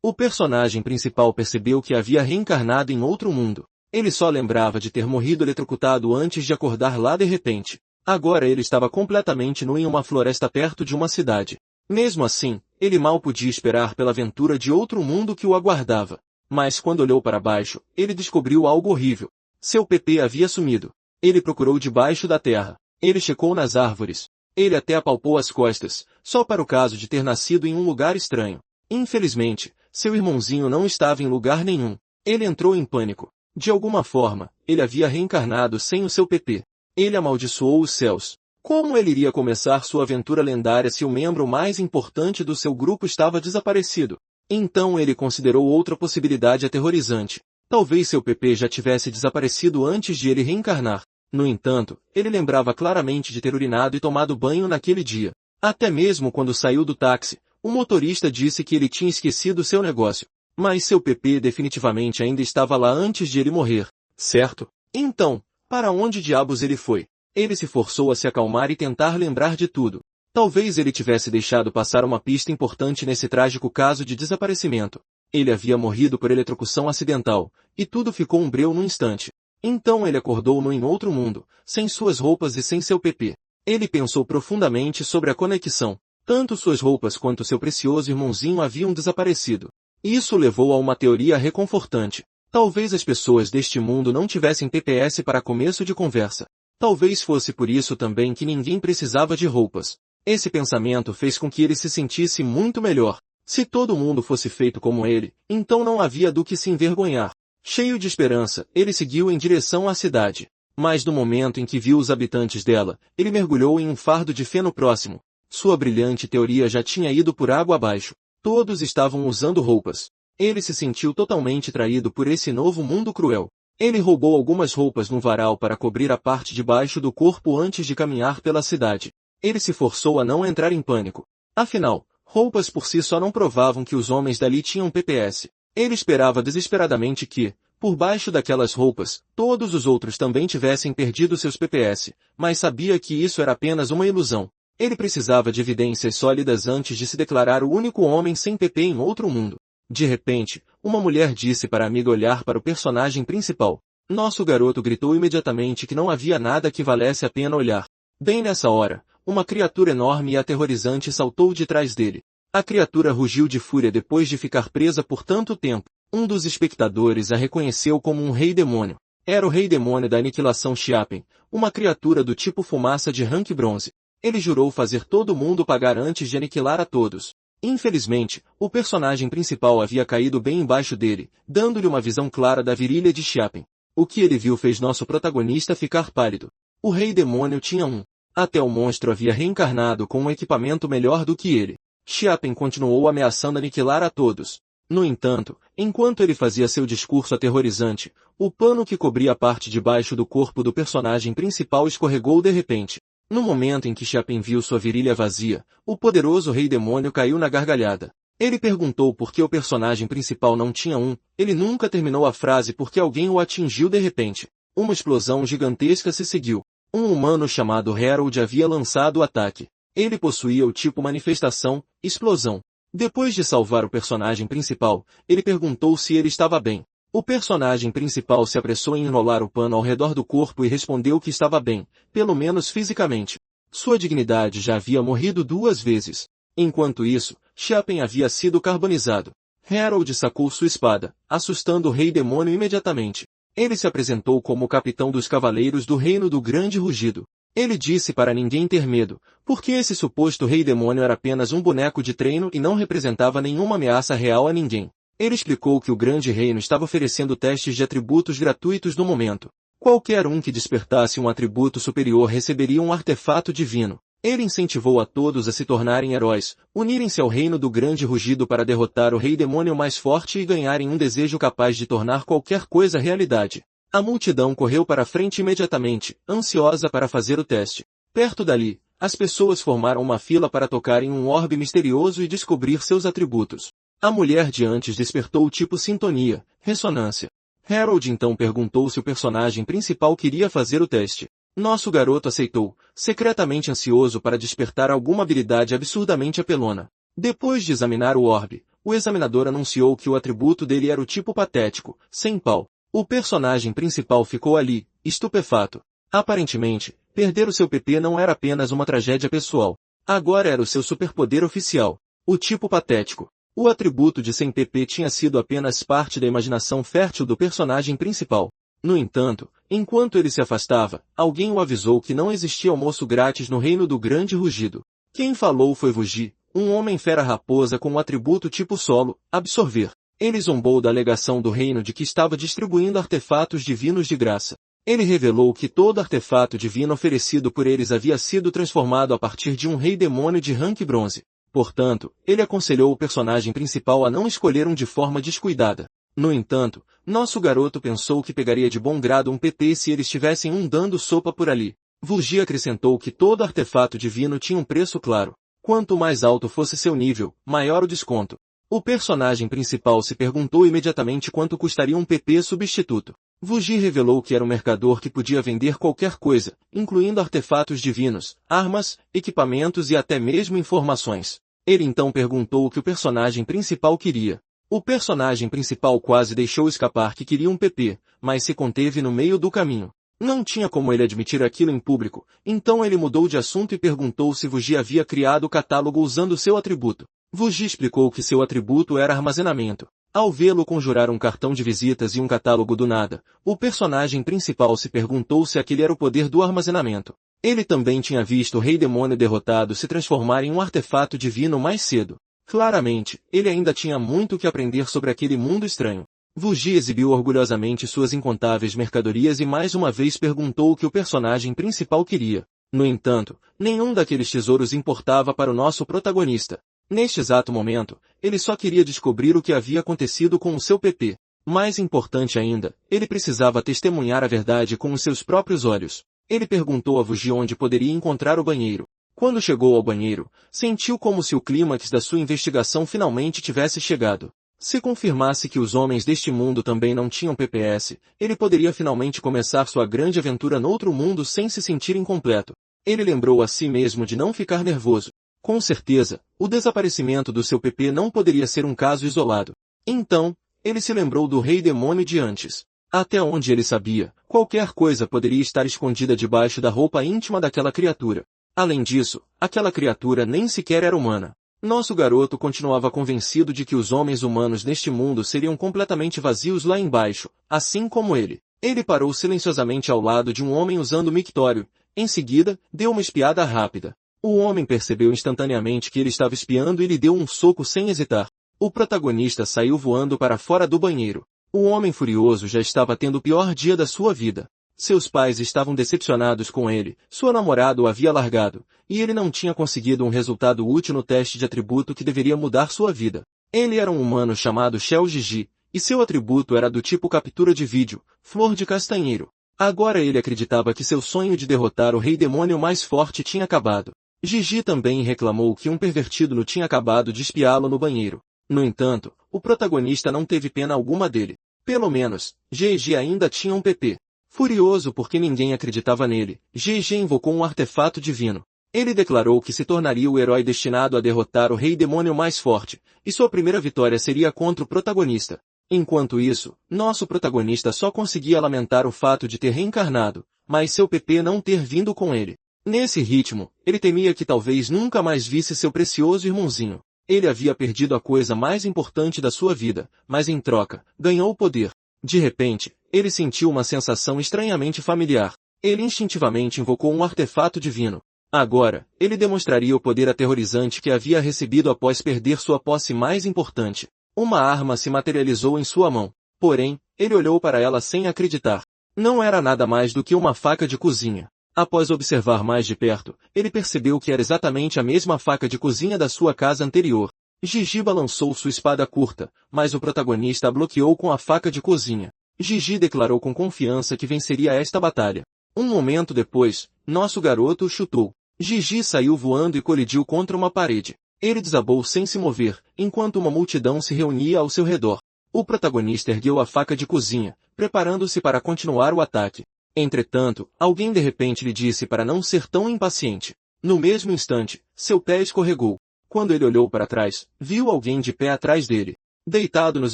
O personagem principal percebeu que havia reencarnado em outro mundo. Ele só lembrava de ter morrido eletrocutado antes de acordar lá de repente. Agora ele estava completamente nu em uma floresta perto de uma cidade. Mesmo assim, ele mal podia esperar pela aventura de outro mundo que o aguardava. Mas quando olhou para baixo, ele descobriu algo horrível. Seu PP havia sumido. Ele procurou debaixo da terra. Ele checou nas árvores. Ele até apalpou as costas, só para o caso de ter nascido em um lugar estranho. Infelizmente, seu irmãozinho não estava em lugar nenhum. Ele entrou em pânico. De alguma forma, ele havia reencarnado sem o seu PP. Ele amaldiçoou os céus. Como ele iria começar sua aventura lendária se o membro mais importante do seu grupo estava desaparecido? Então ele considerou outra possibilidade aterrorizante. Talvez seu PP já tivesse desaparecido antes de ele reencarnar. No entanto, ele lembrava claramente de ter urinado e tomado banho naquele dia. Até mesmo quando saiu do táxi, o motorista disse que ele tinha esquecido seu negócio. Mas seu PP definitivamente ainda estava lá antes de ele morrer, certo? Então, para onde diabos ele foi? Ele se forçou a se acalmar e tentar lembrar de tudo. Talvez ele tivesse deixado passar uma pista importante nesse trágico caso de desaparecimento. Ele havia morrido por eletrocução acidental, e tudo ficou um breu num instante. Então ele acordou no em outro mundo, sem suas roupas e sem seu PP. Ele pensou profundamente sobre a conexão. Tanto suas roupas quanto seu precioso irmãozinho haviam desaparecido. Isso levou a uma teoria reconfortante. Talvez as pessoas deste mundo não tivessem PPS para começo de conversa. Talvez fosse por isso também que ninguém precisava de roupas. Esse pensamento fez com que ele se sentisse muito melhor. Se todo mundo fosse feito como ele, então não havia do que se envergonhar. Cheio de esperança, ele seguiu em direção à cidade. Mas no momento em que viu os habitantes dela, ele mergulhou em um fardo de feno próximo. Sua brilhante teoria já tinha ido por água abaixo. Todos estavam usando roupas. Ele se sentiu totalmente traído por esse novo mundo cruel. Ele roubou algumas roupas no varal para cobrir a parte de baixo do corpo antes de caminhar pela cidade. Ele se forçou a não entrar em pânico. Afinal, roupas por si só não provavam que os homens dali tinham PPS. Ele esperava desesperadamente que, por baixo daquelas roupas, todos os outros também tivessem perdido seus PPS, mas sabia que isso era apenas uma ilusão. Ele precisava de evidências sólidas antes de se declarar o único homem sem PP em outro mundo. De repente, uma mulher disse para a amiga olhar para o personagem principal. Nosso garoto gritou imediatamente que não havia nada que valesse a pena olhar. Bem nessa hora, uma criatura enorme e aterrorizante saltou de trás dele. A criatura rugiu de fúria depois de ficar presa por tanto tempo. Um dos espectadores a reconheceu como um rei-demônio. Era o rei-demônio da aniquilação Xiapen, uma criatura do tipo fumaça de rank bronze. Ele jurou fazer todo mundo pagar antes de aniquilar a todos. Infelizmente, o personagem principal havia caído bem embaixo dele, dando-lhe uma visão clara da virilha de Xiapen. O que ele viu fez nosso protagonista ficar pálido. O rei-demônio tinha um. Até o monstro havia reencarnado com um equipamento melhor do que ele. Xiapen continuou ameaçando aniquilar a todos. No entanto, enquanto ele fazia seu discurso aterrorizante, o pano que cobria a parte de baixo do corpo do personagem principal escorregou de repente. No momento em que Xiapen viu sua virilha vazia, o poderoso rei-demônio caiu na gargalhada. Ele perguntou por que o personagem principal não tinha um. Ele nunca terminou a frase porque alguém o atingiu de repente. Uma explosão gigantesca se seguiu. Um humano chamado Harold havia lançado o ataque. Ele possuía o tipo manifestação, explosão. Depois de salvar o personagem principal, ele perguntou se ele estava bem. O personagem principal se apressou em enrolar o pano ao redor do corpo e respondeu que estava bem, pelo menos fisicamente. Sua dignidade já havia morrido 2 vezes. Enquanto isso, Xiapen havia sido carbonizado. Harold sacou sua espada, assustando o rei-demônio imediatamente. Ele se apresentou como o capitão dos cavaleiros do reino do grande rugido. Ele disse para ninguém ter medo, porque esse suposto rei-demônio era apenas um boneco de treino e não representava nenhuma ameaça real a ninguém. Ele explicou que o grande reino estava oferecendo testes de atributos gratuitos no momento. Qualquer um que despertasse um atributo superior receberia um artefato divino. Ele incentivou a todos a se tornarem heróis, unirem-se ao reino do grande rugido para derrotar o rei-demônio mais forte e ganharem um desejo capaz de tornar qualquer coisa realidade. A multidão correu para a frente imediatamente, ansiosa para fazer o teste. Perto dali, as pessoas formaram uma fila para tocar em um orbe misterioso e descobrir seus atributos. A mulher de antes despertou o tipo sintonia, ressonância. Harold então perguntou se o personagem principal queria fazer o teste. Nosso garoto aceitou, secretamente ansioso para despertar alguma habilidade absurdamente apelona. Depois de examinar o orbe, o examinador anunciou que o atributo dele era o tipo patético, sem pau. O personagem principal ficou ali, estupefato. Aparentemente, perder o seu PP não era apenas uma tragédia pessoal. Agora era o seu superpoder oficial. O tipo patético. O atributo de sem PP tinha sido apenas parte da imaginação fértil do personagem principal. No entanto, enquanto ele se afastava, alguém o avisou que não existia almoço grátis no reino do Grande Rugido. Quem falou foi Vugi, um homem fera-raposa com o atributo tipo solo, absorver. Ele zombou da alegação do reino de que estava distribuindo artefatos divinos de graça. Ele revelou que todo artefato divino oferecido por eles havia sido transformado a partir de um rei demônio de rank bronze. Portanto, ele aconselhou o personagem principal a não escolher um de forma descuidada. No entanto, nosso garoto pensou que pegaria de bom grado um PP se eles tivessem um dando sopa por ali. Vulgi acrescentou que todo artefato divino tinha um preço claro. Quanto mais alto fosse seu nível, maior o desconto. O personagem principal se perguntou imediatamente quanto custaria um PP substituto. Vugi revelou que era um mercador que podia vender qualquer coisa, incluindo artefatos divinos, armas, equipamentos e até mesmo informações. Ele então perguntou o que o personagem principal queria. O personagem principal quase deixou escapar que queria um PP, mas se conteve no meio do caminho. Não tinha como ele admitir aquilo em público, então ele mudou de assunto e perguntou se Vugi havia criado o catálogo usando seu atributo. Vugi explicou que seu atributo era armazenamento. Ao vê-lo conjurar um cartão de visitas e um catálogo do nada, o personagem principal se perguntou se aquele era o poder do armazenamento. Ele também tinha visto o Rei Demônio derrotado se transformar em um artefato divino mais cedo. Claramente, ele ainda tinha muito que aprender sobre aquele mundo estranho. Vugi exibiu orgulhosamente suas incontáveis mercadorias e mais uma vez perguntou o que o personagem principal queria. No entanto, nenhum daqueles tesouros importava para o nosso protagonista. Neste exato momento, ele só queria descobrir o que havia acontecido com o seu PP. Mais importante ainda, ele precisava testemunhar a verdade com os seus próprios olhos. Ele perguntou a Vugi onde poderia encontrar o banheiro. Quando chegou ao banheiro, sentiu como se o clímax da sua investigação finalmente tivesse chegado. Se confirmasse que os homens deste mundo também não tinham PPS, ele poderia finalmente começar sua grande aventura noutro mundo sem se sentir incompleto. Ele lembrou a si mesmo de não ficar nervoso. Com certeza, o desaparecimento do seu PP não poderia ser um caso isolado. Então, ele se lembrou do Rei Demônio de antes. Até onde ele sabia, qualquer coisa poderia estar escondida debaixo da roupa íntima daquela criatura. Além disso, aquela criatura nem sequer era humana. Nosso garoto continuava convencido de que os homens humanos neste mundo seriam completamente vazios lá embaixo, assim como ele. Ele parou silenciosamente ao lado de um homem usando mictório. Em seguida, deu uma espiada rápida. O homem percebeu instantaneamente que ele estava espiando e lhe deu um soco sem hesitar. O protagonista saiu voando para fora do banheiro. O homem furioso já estava tendo o pior dia da sua vida. Seus pais estavam decepcionados com ele, sua namorada o havia largado, e ele não tinha conseguido um resultado útil no teste de atributo que deveria mudar sua vida. Ele era um humano chamado Shell Gigi, e seu atributo era do tipo captura de vídeo, flor de castanheiro. Agora ele acreditava que seu sonho de derrotar o rei demônio mais forte tinha acabado. Gigi também reclamou que um pervertido tinha acabado de espiá-lo no banheiro. No entanto, o protagonista não teve pena alguma dele. Pelo menos, Gigi ainda tinha um PP. Furioso porque ninguém acreditava nele, Gigi invocou um artefato divino. Ele declarou que se tornaria o herói destinado a derrotar o rei demônio mais forte, e sua primeira vitória seria contra o protagonista. Enquanto isso, nosso protagonista só conseguia lamentar o fato de ter reencarnado, mas seu PP não ter vindo com ele. Nesse ritmo, ele temia que talvez nunca mais visse seu precioso irmãozinho. Ele havia perdido a coisa mais importante da sua vida, mas em troca, ganhou o poder. De repente, ele sentiu uma sensação estranhamente familiar. Ele instintivamente invocou um artefato divino. Agora, ele demonstraria o poder aterrorizante que havia recebido após perder sua posse mais importante. Uma arma se materializou em sua mão. Porém, ele olhou para ela sem acreditar. Não era nada mais do que uma faca de cozinha. Após observar mais de perto, ele percebeu que era exatamente a mesma faca de cozinha da sua casa anterior. Gigi balançou sua espada curta, mas o protagonista a bloqueou com a faca de cozinha. Gigi declarou com confiança que venceria esta batalha. Um momento depois, nosso garoto o chutou. Gigi saiu voando e colidiu contra uma parede. Ele desabou sem se mover, enquanto uma multidão se reunia ao seu redor. O protagonista ergueu a faca de cozinha, preparando-se para continuar o ataque. Entretanto, alguém de repente lhe disse para não ser tão impaciente. No mesmo instante, seu pé escorregou. Quando ele olhou para trás, viu alguém de pé atrás dele. Deitado nos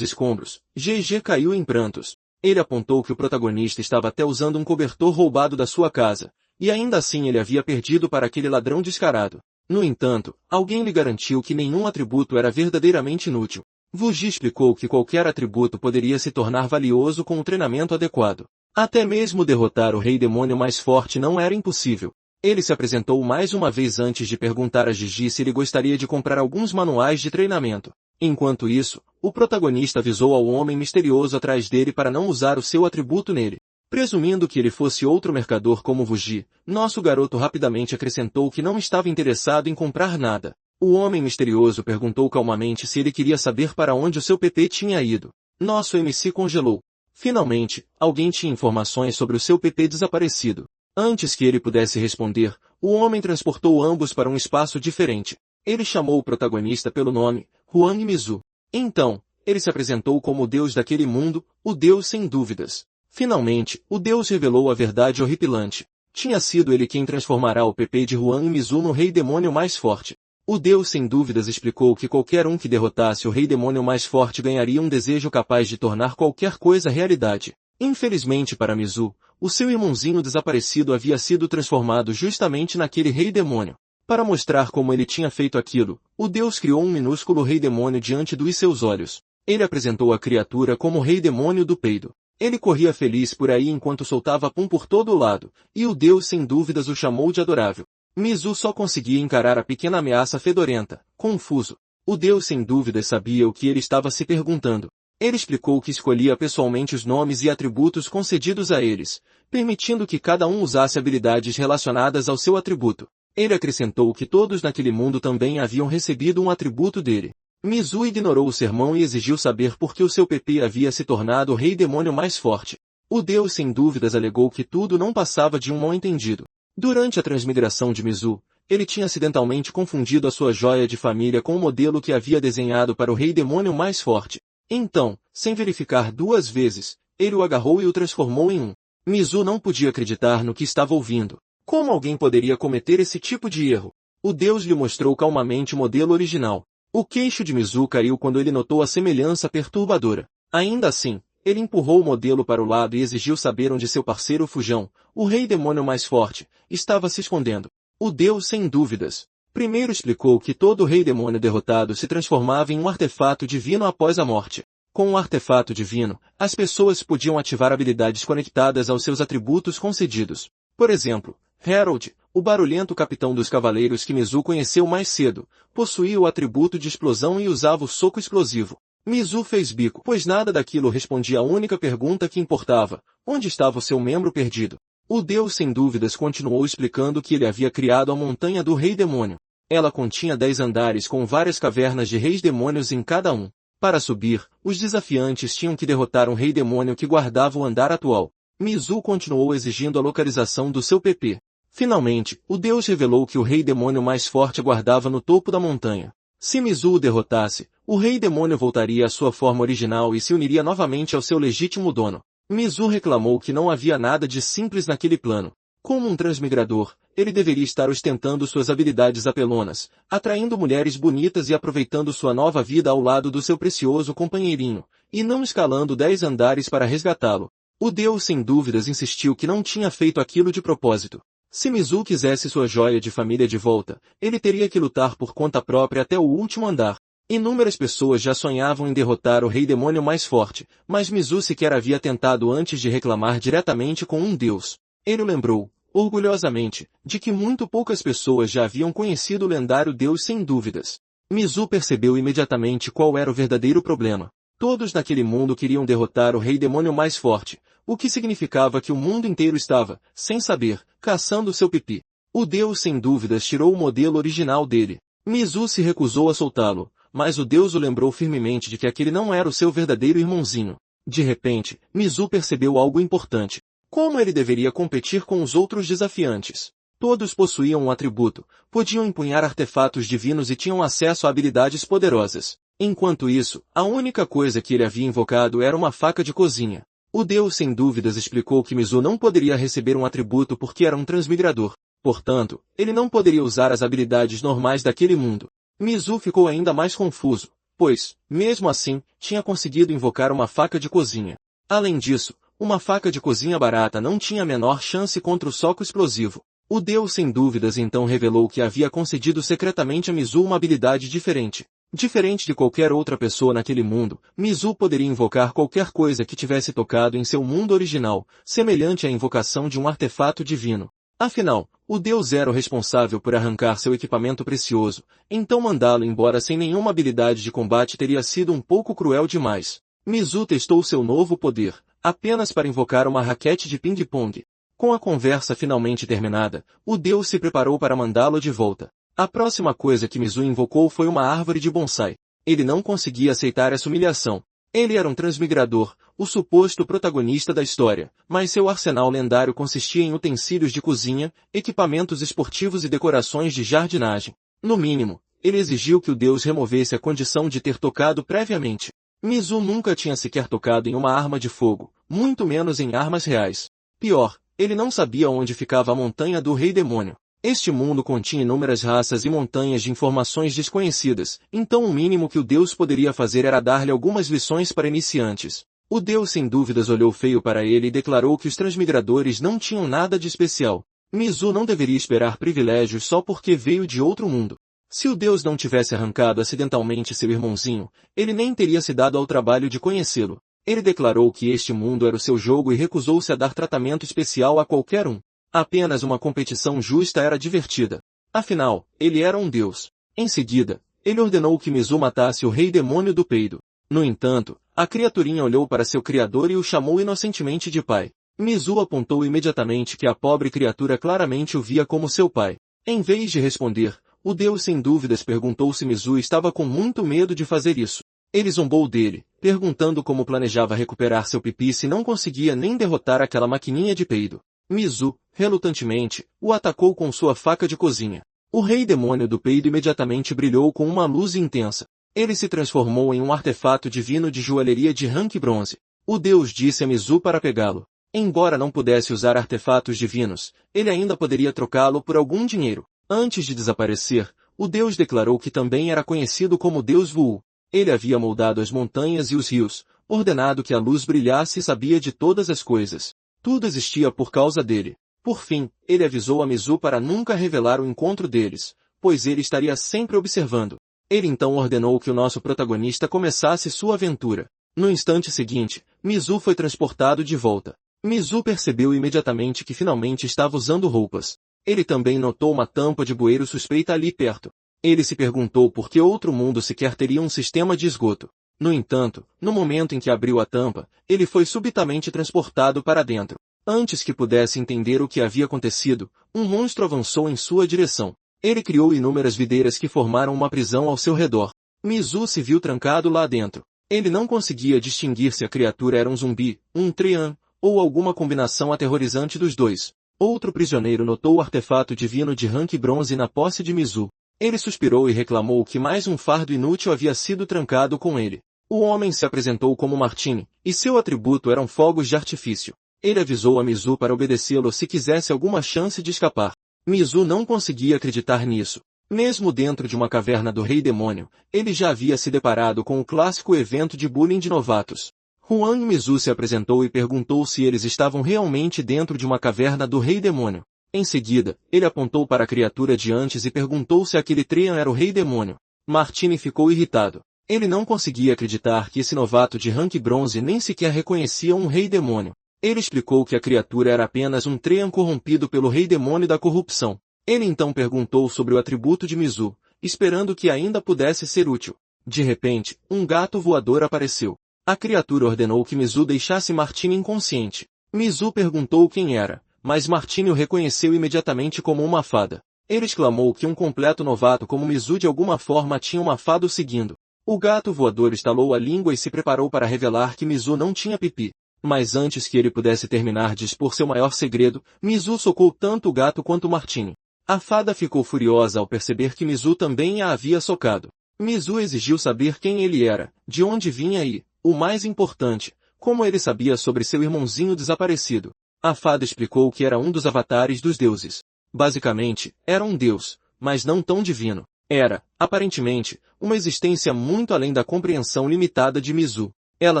escombros, GG caiu em prantos. Ele apontou que o protagonista estava até usando um cobertor roubado da sua casa, e ainda assim ele havia perdido para aquele ladrão descarado. No entanto, alguém lhe garantiu que nenhum atributo era verdadeiramente inútil. Wuji explicou que qualquer atributo poderia se tornar valioso com o treinamento adequado. Até mesmo derrotar o rei demônio mais forte não era impossível. Ele se apresentou mais uma vez antes de perguntar a Gigi se ele gostaria de comprar alguns manuais de treinamento. Enquanto isso, o protagonista avisou ao homem misterioso atrás dele para não usar o seu atributo nele. Presumindo que ele fosse outro mercador como Wuji, nosso garoto rapidamente acrescentou que não estava interessado em comprar nada. O homem misterioso perguntou calmamente se ele queria saber para onde o seu PP tinha ido. Nosso MC congelou. Finalmente, alguém tinha informações sobre o seu PP desaparecido. Antes que ele pudesse responder, o homem transportou ambos para um espaço diferente. Ele chamou o protagonista pelo nome, Huang Mizu. Então, ele se apresentou como o deus daquele mundo, o deus sem dúvidas. Finalmente, o deus revelou a verdade horripilante. Tinha sido ele quem transformará o PP de Huang Mizu no rei demônio mais forte. O deus sem dúvidas explicou que qualquer um que derrotasse o rei demônio mais forte ganharia um desejo capaz de tornar qualquer coisa realidade. Infelizmente para Mizu, o seu irmãozinho desaparecido havia sido transformado justamente naquele rei demônio. Para mostrar como ele tinha feito aquilo, o deus criou um minúsculo rei demônio diante dos seus olhos. Ele apresentou a criatura como o rei demônio do peido. Ele corria feliz por aí enquanto soltava pum por todo lado, e o deus sem dúvidas o chamou de adorável. Mizu só conseguia encarar a pequena ameaça fedorenta, confuso. O deus sem dúvidas sabia o que ele estava se perguntando. Ele explicou que escolhia pessoalmente os nomes e atributos concedidos a eles, permitindo que cada um usasse habilidades relacionadas ao seu atributo. Ele acrescentou que todos naquele mundo também haviam recebido um atributo dele. Mizu ignorou o sermão e exigiu saber por que o seu PP havia se tornado o rei demônio mais forte. O deus sem dúvidas alegou que tudo não passava de um mal-entendido. Durante a transmigração de Mizu, ele tinha acidentalmente confundido a sua joia de família com o modelo que havia desenhado para o rei demônio mais forte. Então, sem verificar duas vezes, ele o agarrou e o transformou em um. Mizu não podia acreditar no que estava ouvindo. Como alguém poderia cometer esse tipo de erro? O deus lhe mostrou calmamente o modelo original. O queixo de Mizu caiu quando ele notou a semelhança perturbadora. Ainda assim, ele empurrou o modelo para o lado e exigiu saber onde seu parceiro Fujão, o rei demônio mais forte, estava se escondendo. O deus sem dúvidas. Primeiro explicou que todo rei demônio derrotado se transformava em um artefato divino após a morte. Com um artefato divino, as pessoas podiam ativar habilidades conectadas aos seus atributos concedidos. Por exemplo, Harold, o barulhento capitão dos cavaleiros que Mizu conheceu mais cedo, possuía o atributo de explosão e usava o soco explosivo. Mizu fez bico, pois nada daquilo respondia à única pergunta que importava: onde estava o seu membro perdido? O deus sem dúvidas continuou explicando que ele havia criado a montanha do rei demônio. Ela continha 10 andares com várias cavernas de reis demônios em cada um. Para subir, os desafiantes tinham que derrotar um rei demônio que guardava o andar atual. Mizu continuou exigindo a localização do seu PP. Finalmente, o deus revelou que o rei demônio mais forte aguardava no topo da montanha. Se Mizu o derrotasse, o rei demônio voltaria à sua forma original e se uniria novamente ao seu legítimo dono. Mizu reclamou que não havia nada de simples naquele plano. Como um transmigrador, ele deveria estar ostentando suas habilidades apelonas, atraindo mulheres bonitas e aproveitando sua nova vida ao lado do seu precioso companheirinho, e não escalando 10 andares para resgatá-lo. O deus sem dúvidas insistiu que não tinha feito aquilo de propósito. Se Mizu quisesse sua joia de família de volta, ele teria que lutar por conta própria até o último andar. Inúmeras pessoas já sonhavam em derrotar o rei demônio mais forte, mas Mizu sequer havia tentado antes de reclamar diretamente com um deus. Ele lembrou, orgulhosamente, de que muito poucas pessoas já haviam conhecido o lendário deus sem dúvidas. Mizu percebeu imediatamente qual era o verdadeiro problema. Todos naquele mundo queriam derrotar o rei demônio mais forte, o que significava que o mundo inteiro estava, sem saber, caçando seu pipi. O deus sem dúvidas tirou o modelo original dele. Mizu se recusou a soltá-lo, mas o deus o lembrou firmemente de que aquele não era o seu verdadeiro irmãozinho. De repente, Mizu percebeu algo importante. Como ele deveria competir com os outros desafiantes? Todos possuíam um atributo, podiam empunhar artefatos divinos e tinham acesso a habilidades poderosas. Enquanto isso, a única coisa que ele havia invocado era uma faca de cozinha. O deus sem dúvidas explicou que Mizu não poderia receber um atributo porque era um transmigrador. Portanto, ele não poderia usar as habilidades normais daquele mundo. Mizu ficou ainda mais confuso, pois, mesmo assim, tinha conseguido invocar uma faca de cozinha. Além disso, uma faca de cozinha barata não tinha a menor chance contra o soco explosivo. O deus sem dúvidas então revelou que havia concedido secretamente a Mizu uma habilidade diferente. Diferente de qualquer outra pessoa naquele mundo, Mizu poderia invocar qualquer coisa que tivesse tocado em seu mundo original, semelhante à invocação de um artefato divino. Afinal, o deus era o responsável por arrancar seu equipamento precioso, então mandá-lo embora sem nenhuma habilidade de combate teria sido um pouco cruel demais. Mizu testou seu novo poder, apenas para invocar uma raquete de ping-pong. Com a conversa finalmente terminada, o deus se preparou para mandá-lo de volta. A próxima coisa que Mizu invocou foi uma árvore de bonsai. Ele não conseguia aceitar essa humilhação. Ele era um transmigrador, o suposto protagonista da história, mas seu arsenal lendário consistia em utensílios de cozinha, equipamentos esportivos e decorações de jardinagem. No mínimo, ele exigiu que o deus removesse a condição de ter tocado previamente. Mizu nunca tinha sequer tocado em uma arma de fogo, muito menos em armas reais. Pior, ele não sabia onde ficava a montanha do Rei Demônio. Este mundo continha inúmeras raças e montanhas de informações desconhecidas, então o mínimo que o deus poderia fazer era dar-lhe algumas lições para iniciantes. O deus sem dúvidas olhou feio para ele e declarou que os transmigradores não tinham nada de especial. Mizu não deveria esperar privilégios só porque veio de outro mundo. Se o deus não tivesse arrancado acidentalmente seu irmãozinho, ele nem teria se dado ao trabalho de conhecê-lo. Ele declarou que este mundo era o seu jogo e recusou-se a dar tratamento especial a qualquer um. Apenas uma competição justa era divertida. Afinal, ele era um deus. Em seguida, ele ordenou que Mizu matasse o rei demônio do peido. No entanto, a criaturinha olhou para seu criador e o chamou inocentemente de pai. Mizu apontou imediatamente que a pobre criatura claramente o via como seu pai. Em vez de responder, o deus sem dúvidas perguntou se Mizu estava com muito medo de fazer isso. Ele zombou dele, perguntando como planejava recuperar seu pipi se não conseguia nem derrotar aquela maquininha de peido. Mizu, relutantemente, o atacou com sua faca de cozinha. O rei demônio do peido imediatamente brilhou com uma luz intensa. Ele se transformou em um artefato divino de joalheria de rank bronze. O deus disse a Mizu para pegá-lo. Embora não pudesse usar artefatos divinos, ele ainda poderia trocá-lo por algum dinheiro. Antes de desaparecer, o deus declarou que também era conhecido como Deus Vu. Ele havia moldado as montanhas e os rios, ordenado que a luz brilhasse e sabia de todas as coisas. Tudo existia por causa dele. Por fim, ele avisou a Mizu para nunca revelar o encontro deles, pois ele estaria sempre observando. Ele então ordenou que o nosso protagonista começasse sua aventura. No instante seguinte, Mizu foi transportado de volta. Mizu percebeu imediatamente que finalmente estava usando roupas. Ele também notou uma tampa de bueiro suspeita ali perto. Ele se perguntou por que outro mundo sequer teria um sistema de esgoto. No entanto, no momento em que abriu a tampa, ele foi subitamente transportado para dentro. Antes que pudesse entender o que havia acontecido, um monstro avançou em sua direção. Ele criou inúmeras videiras que formaram uma prisão ao seu redor. Mizu se viu trancado lá dentro. Ele não conseguia distinguir se a criatura era um zumbi, um Treant, ou alguma combinação aterrorizante dos dois. Outro prisioneiro notou o artefato divino de rank bronze na posse de Mizu. Ele suspirou e reclamou que mais um fardo inútil havia sido trancado com ele. O homem se apresentou como Martini, e seu atributo eram fogos de artifício. Ele avisou a Mizu para obedecê-lo se quisesse alguma chance de escapar. Mizu não conseguia acreditar nisso. Mesmo dentro de uma caverna do Rei Demônio, ele já havia se deparado com o clássico evento de bullying de novatos. Huang Mizu se apresentou e perguntou se eles estavam realmente dentro de uma caverna do Rei Demônio. Em seguida, ele apontou para a criatura de antes e perguntou se aquele Treant era o Rei Demônio. Martini ficou irritado. Ele não conseguia acreditar que esse novato de rank bronze nem sequer reconhecia um Rei Demônio. Ele explicou que a criatura era apenas um Treant corrompido pelo Rei Demônio da corrupção. Ele então perguntou sobre o atributo de Mizu, esperando que ainda pudesse ser útil. De repente, um gato voador apareceu. A criatura ordenou que Mizu deixasse Martini inconsciente. Mizu perguntou quem era, mas Martini o reconheceu imediatamente como uma fada. Ele exclamou que um completo novato como Mizu de alguma forma tinha uma fada o seguindo. O gato voador estalou a língua e se preparou para revelar que Mizu não tinha pipi. Mas antes que ele pudesse terminar de expor seu maior segredo, Mizu socou tanto o gato quanto Martini. A fada ficou furiosa ao perceber que Mizu também a havia socado. Mizu exigiu saber quem ele era, de onde vinha e, o mais importante, como ele sabia sobre seu irmãozinho desaparecido. A fada explicou que era um dos avatares dos deuses. Basicamente, era um deus, mas não tão divino. Era, aparentemente, uma existência muito além da compreensão limitada de Mizu. Ela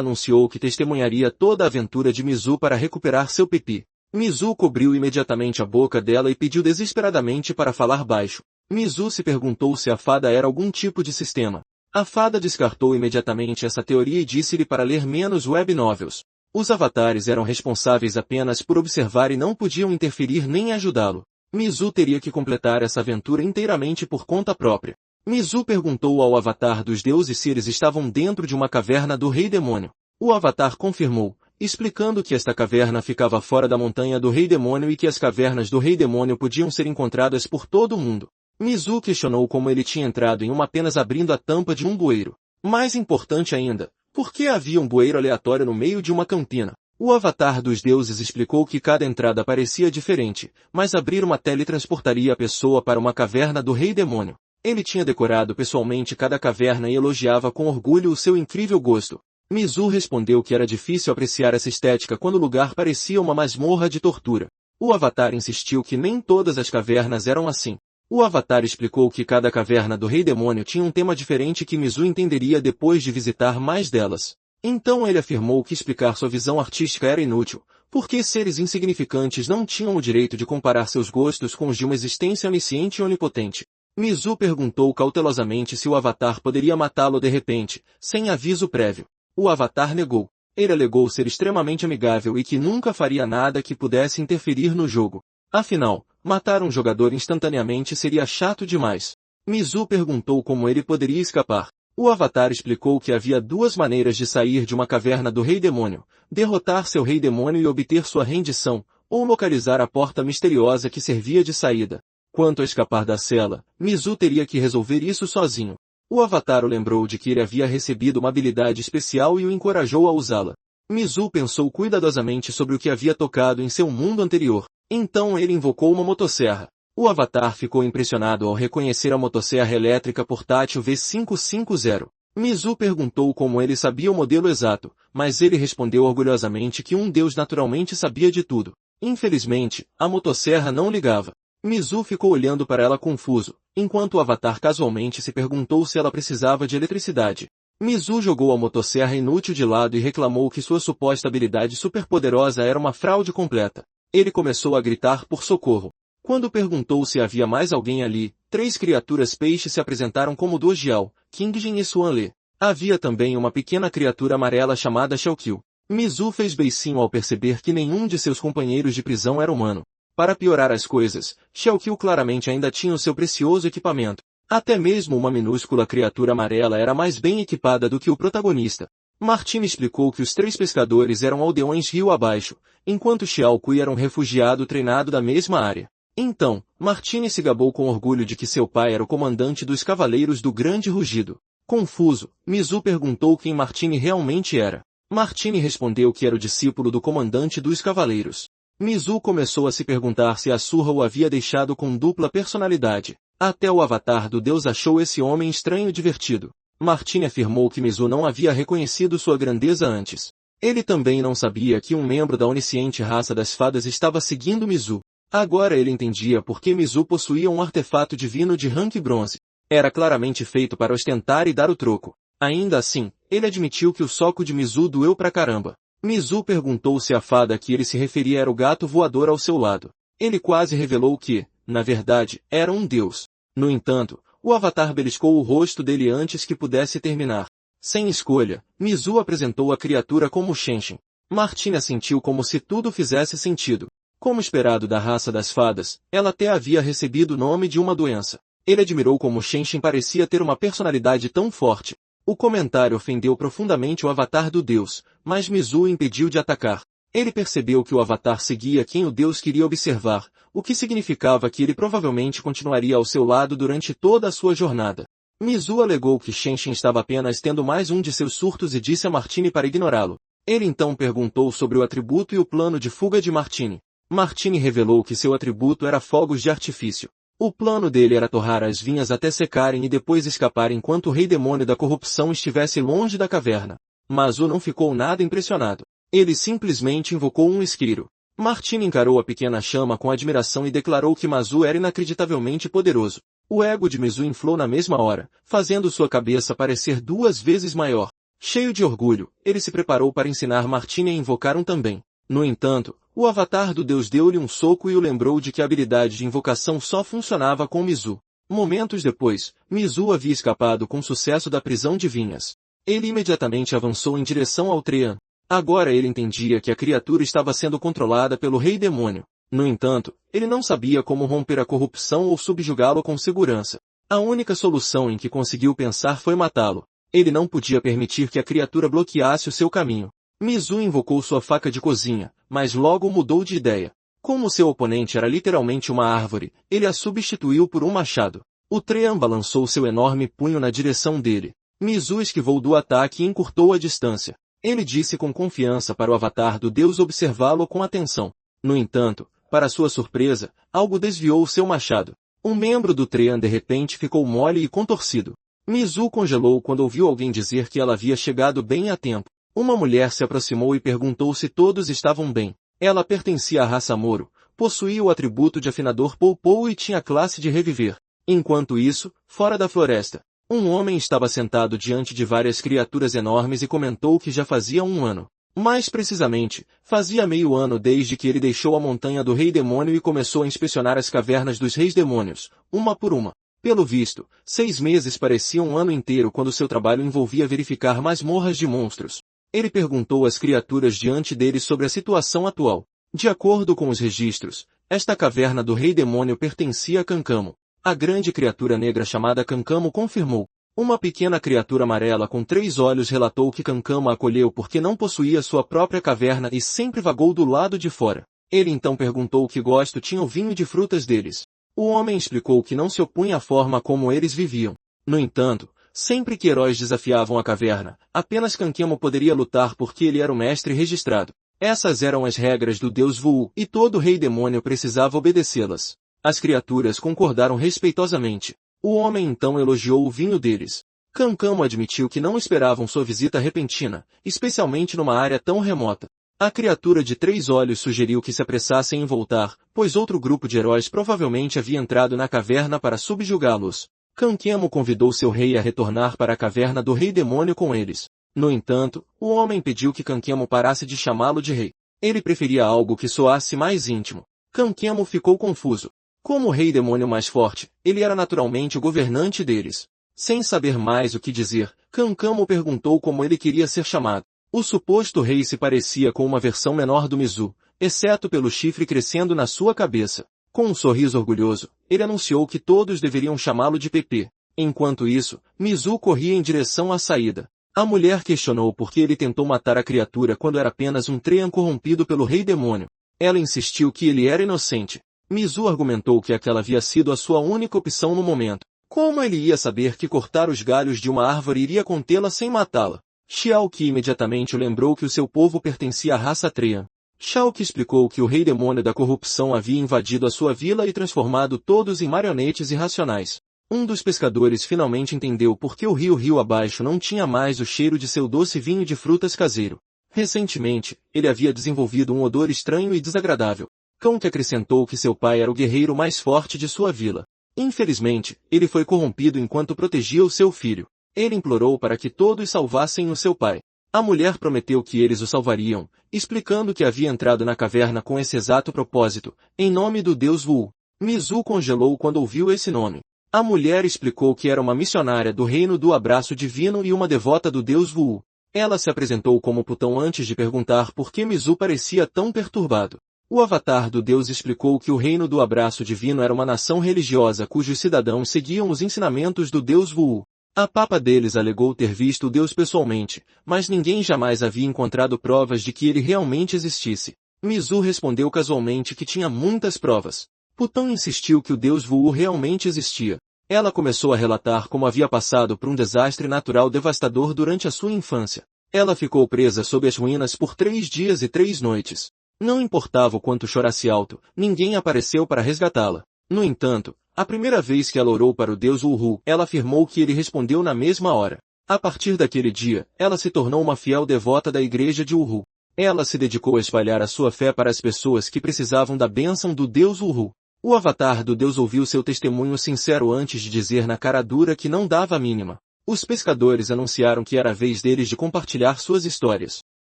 anunciou que testemunharia toda a aventura de Mizu para recuperar seu pipi. Mizu cobriu imediatamente a boca dela e pediu desesperadamente para falar baixo. Mizu se perguntou se a fada era algum tipo de sistema. A fada descartou imediatamente essa teoria e disse-lhe para ler menos web novels. Os avatares eram responsáveis apenas por observar e não podiam interferir nem ajudá-lo. Mizu teria que completar essa aventura inteiramente por conta própria. Mizu perguntou ao avatar dos deuses se eles estavam dentro de uma caverna do Rei Demônio. O avatar confirmou, explicando que esta caverna ficava fora da montanha do Rei Demônio e que as cavernas do Rei Demônio podiam ser encontradas por todo o mundo. Mizu questionou como ele tinha entrado em uma apenas abrindo a tampa de um bueiro. Mais importante ainda, por que havia um bueiro aleatório no meio de uma cantina? O avatar dos deuses explicou que cada entrada parecia diferente, mas abrir uma teletransportaria a pessoa para uma caverna do Rei Demônio. Ele tinha decorado pessoalmente cada caverna e elogiava com orgulho o seu incrível gosto. Mizu respondeu que era difícil apreciar essa estética quando o lugar parecia uma masmorra de tortura. O avatar insistiu que nem todas as cavernas eram assim. O avatar explicou que cada caverna do Rei Demônio tinha um tema diferente que Mizu entenderia depois de visitar mais delas. Então ele afirmou que explicar sua visão artística era inútil, porque seres insignificantes não tinham o direito de comparar seus gostos com os de uma existência onisciente e onipotente. Mizu perguntou cautelosamente se o avatar poderia matá-lo de repente, sem aviso prévio. O avatar negou. Ele alegou ser extremamente amigável e que nunca faria nada que pudesse interferir no jogo. Afinal, matar um jogador instantaneamente seria chato demais. Mizu perguntou como ele poderia escapar. O avatar explicou que havia duas maneiras de sair de uma caverna do Rei Demônio: derrotar seu Rei Demônio e obter sua rendição, ou localizar a porta misteriosa que servia de saída. Quanto a escapar da cela, Mizu teria que resolver isso sozinho. O avatar o lembrou de que ele havia recebido uma habilidade especial e o encorajou a usá-la. Mizu pensou cuidadosamente sobre o que havia tocado em seu mundo anterior. Então ele invocou uma motosserra. O avatar ficou impressionado ao reconhecer a motosserra elétrica portátil V550. Mizu perguntou como ele sabia o modelo exato, mas ele respondeu orgulhosamente que um deus naturalmente sabia de tudo. Infelizmente, a motosserra não ligava. Mizu ficou olhando para ela confuso, enquanto o avatar casualmente se perguntou se ela precisava de eletricidade. Mizu jogou a motosserra inútil de lado e reclamou que sua suposta habilidade superpoderosa era uma fraude completa. Ele começou a gritar por socorro. Quando perguntou se havia mais alguém ali, 3 criaturas peixe se apresentaram como Dojiao, Kingjin e Suanle. Havia também uma pequena criatura amarela chamada Xiaoqiu. Mizu fez beicinho ao perceber que nenhum de seus companheiros de prisão era humano. Para piorar as coisas, Xiaoqiu claramente ainda tinha o seu precioso equipamento. Até mesmo uma minúscula criatura amarela era mais bem equipada do que o protagonista. Martine explicou que os 3 pescadores eram aldeões rio abaixo, enquanto Xiaoqiu era um refugiado treinado da mesma área. Então, Martine se gabou com orgulho de que seu pai era o comandante dos Cavaleiros do Grande Rugido. Confuso, Mizu perguntou quem Martine realmente era. Martine respondeu que era o discípulo do comandante dos Cavaleiros. Mizu começou a se perguntar se Asura o havia deixado com dupla personalidade. Até o avatar do deus achou esse homem estranho e divertido. Martine afirmou que Mizu não havia reconhecido sua grandeza antes. Ele também não sabia que um membro da onisciente raça das fadas estava seguindo Mizu. Agora ele entendia por que Mizu possuía um artefato divino de rank bronze. Era claramente feito para ostentar e dar o troco. Ainda assim, ele admitiu que o soco de Mizu doeu pra caramba. Mizu perguntou se a fada a que ele se referia era o gato voador ao seu lado. Ele quase revelou que, na verdade, era um deus. No entanto, o avatar beliscou o rosto dele antes que pudesse terminar. Sem escolha, Mizu apresentou a criatura como Shenshin. Martina sentiu como se tudo fizesse sentido. Como esperado da raça das fadas, ela até havia recebido o nome de uma doença. Ele admirou como Shenshin parecia ter uma personalidade tão forte. O comentário ofendeu profundamente o avatar do deus, mas Mizu o impediu de atacar. Ele percebeu que o avatar seguia quem o deus queria observar, o que significava que ele provavelmente continuaria ao seu lado durante toda a sua jornada. Mizu alegou que Shenshin estava apenas tendo mais um de seus surtos e disse a Martine para ignorá-lo. Ele então perguntou sobre o atributo e o plano de fuga de Martine. Martine revelou que seu atributo era fogos de artifício. O plano dele era torrar as vinhas até secarem e depois escapar enquanto o rei demônio da corrupção estivesse longe da caverna. Mazu não ficou nada impressionado. Ele simplesmente invocou um esquilo. Martine encarou a pequena chama com admiração e declarou que Mazu era inacreditavelmente poderoso. O ego de Mizu inflou na mesma hora, fazendo sua cabeça parecer 2 vezes maior. Cheio de orgulho, ele se preparou para ensinar Martine a invocar um também. No entanto, o avatar do deus deu-lhe um soco e o lembrou de que a habilidade de invocação só funcionava com Mizu. Momentos depois, Mizu havia escapado com sucesso da prisão de Vinhas. Ele imediatamente avançou em direção ao Treant. Agora ele entendia que a criatura estava sendo controlada pelo Rei Demônio. No entanto, ele não sabia como romper a corrupção ou subjugá-lo com segurança. A única solução em que conseguiu pensar foi matá-lo. Ele não podia permitir que a criatura bloqueasse o seu caminho. Mizu invocou sua faca de cozinha, mas logo mudou de ideia. Como seu oponente era literalmente uma árvore, ele a substituiu por um machado. O Treant balançou seu enorme punho na direção dele. Mizu esquivou do ataque e encurtou a distância. Ele disse com confiança para o avatar do deus observá-lo com atenção. No entanto, para sua surpresa, algo desviou seu machado. Um membro do Treant de repente ficou mole e contorcido. Mizu congelou quando ouviu alguém dizer que ela havia chegado bem a tempo. Uma mulher se aproximou e perguntou se todos estavam bem. Ela pertencia à raça Moro, possuía o atributo de afinador Pou-Pou e tinha a classe de reviver. Enquanto isso, fora da floresta, um homem estava sentado diante de várias criaturas enormes e comentou que já fazia 1 ano. Mais precisamente, fazia meio ano desde que ele deixou a montanha do Rei Demônio e começou a inspecionar as cavernas dos Reis Demônios, uma por uma. Pelo visto, 6 meses pareciam 1 ano inteiro quando seu trabalho envolvia verificar masmorras de monstros. Ele perguntou às criaturas diante dele sobre a situação atual. De acordo com os registros, esta caverna do Rei Demônio pertencia a Cancamo. A grande criatura negra chamada Cancamo confirmou. Uma pequena criatura amarela com 3 olhos relatou que Cancamo a acolheu porque não possuía sua própria caverna e sempre vagou do lado de fora. Ele então perguntou que gosto tinha o vinho de frutas deles. O homem explicou que não se opunha à forma como eles viviam. No entanto, sempre que heróis desafiavam a caverna, apenas Cancamo poderia lutar porque ele era o mestre registrado. Essas eram as regras do deus Vuu, e todo rei demônio precisava obedecê-las. As criaturas concordaram respeitosamente. O homem então elogiou o vinho deles. Cancamo admitiu que não esperavam sua visita repentina, especialmente numa área tão remota. A criatura de 3 olhos sugeriu que se apressassem em voltar, pois outro grupo de heróis provavelmente havia entrado na caverna para subjugá-los. Cancamo convidou seu rei a retornar para a caverna do Rei Demônio com eles. No entanto, o homem pediu que Cancamo parasse de chamá-lo de rei. Ele preferia algo que soasse mais íntimo. Cancamo ficou confuso. Como o Rei Demônio mais forte, ele era naturalmente o governante deles. Sem saber mais o que dizer, Cancamo perguntou como ele queria ser chamado. O suposto rei se parecia com uma versão menor do Mizu, exceto pelo chifre crescendo na sua cabeça. Com um sorriso orgulhoso, ele anunciou que todos deveriam chamá-lo de Pepe. Enquanto isso, Mizu corria em direção à saída. A mulher questionou por que ele tentou matar a criatura quando era apenas um Treant corrompido pelo Rei Demônio. Ela insistiu que ele era inocente. Mizu argumentou que aquela havia sido a sua única opção no momento. Como ele ia saber que cortar os galhos de uma árvore iria contê-la sem matá-la? Xiaoqi imediatamente o lembrou que o seu povo pertencia à raça Treant. Xiaoqi explicou que o Rei Demônio da corrupção havia invadido a sua vila e transformado todos em marionetes irracionais. Um dos pescadores finalmente entendeu por que o rio abaixo não tinha mais o cheiro de seu doce vinho de frutas caseiro. Recentemente, ele havia desenvolvido um odor estranho e desagradável. Conk acrescentou que seu pai era o guerreiro mais forte de sua vila. Infelizmente, ele foi corrompido enquanto protegia o seu filho. Ele implorou para que todos salvassem o seu pai. A mulher prometeu que eles o salvariam, explicando que havia entrado na caverna com esse exato propósito, em nome do deus Vuu. Mizu congelou quando ouviu esse nome. A mulher explicou que era uma missionária do reino do abraço divino e uma devota do deus Vuu. Ela se apresentou como Putão antes de perguntar por que Mizu parecia tão perturbado. O avatar do deus explicou que o reino do abraço divino era uma nação religiosa cujos cidadãos seguiam os ensinamentos do deus Vuu. A papa deles alegou ter visto o deus pessoalmente, mas ninguém jamais havia encontrado provas de que ele realmente existisse. Mizu respondeu casualmente que tinha muitas provas. Putão insistiu que o deus Vuu realmente existia. Ela começou a relatar como havia passado por um desastre natural devastador durante a sua infância. Ela ficou presa sob as ruínas por 3 dias e 3 noites. Não importava o quanto chorasse alto, ninguém apareceu para resgatá-la. No entanto, a primeira vez que ela orou para o deus Uhu, ela afirmou que ele respondeu na mesma hora. A partir daquele dia, ela se tornou uma fiel devota da igreja de Uhu. Ela se dedicou a espalhar a sua fé para as pessoas que precisavam da bênção do deus Uhu. O avatar do deus ouviu seu testemunho sincero antes de dizer na cara dura que não dava a mínima. Os pescadores anunciaram que era a vez deles de compartilhar suas histórias.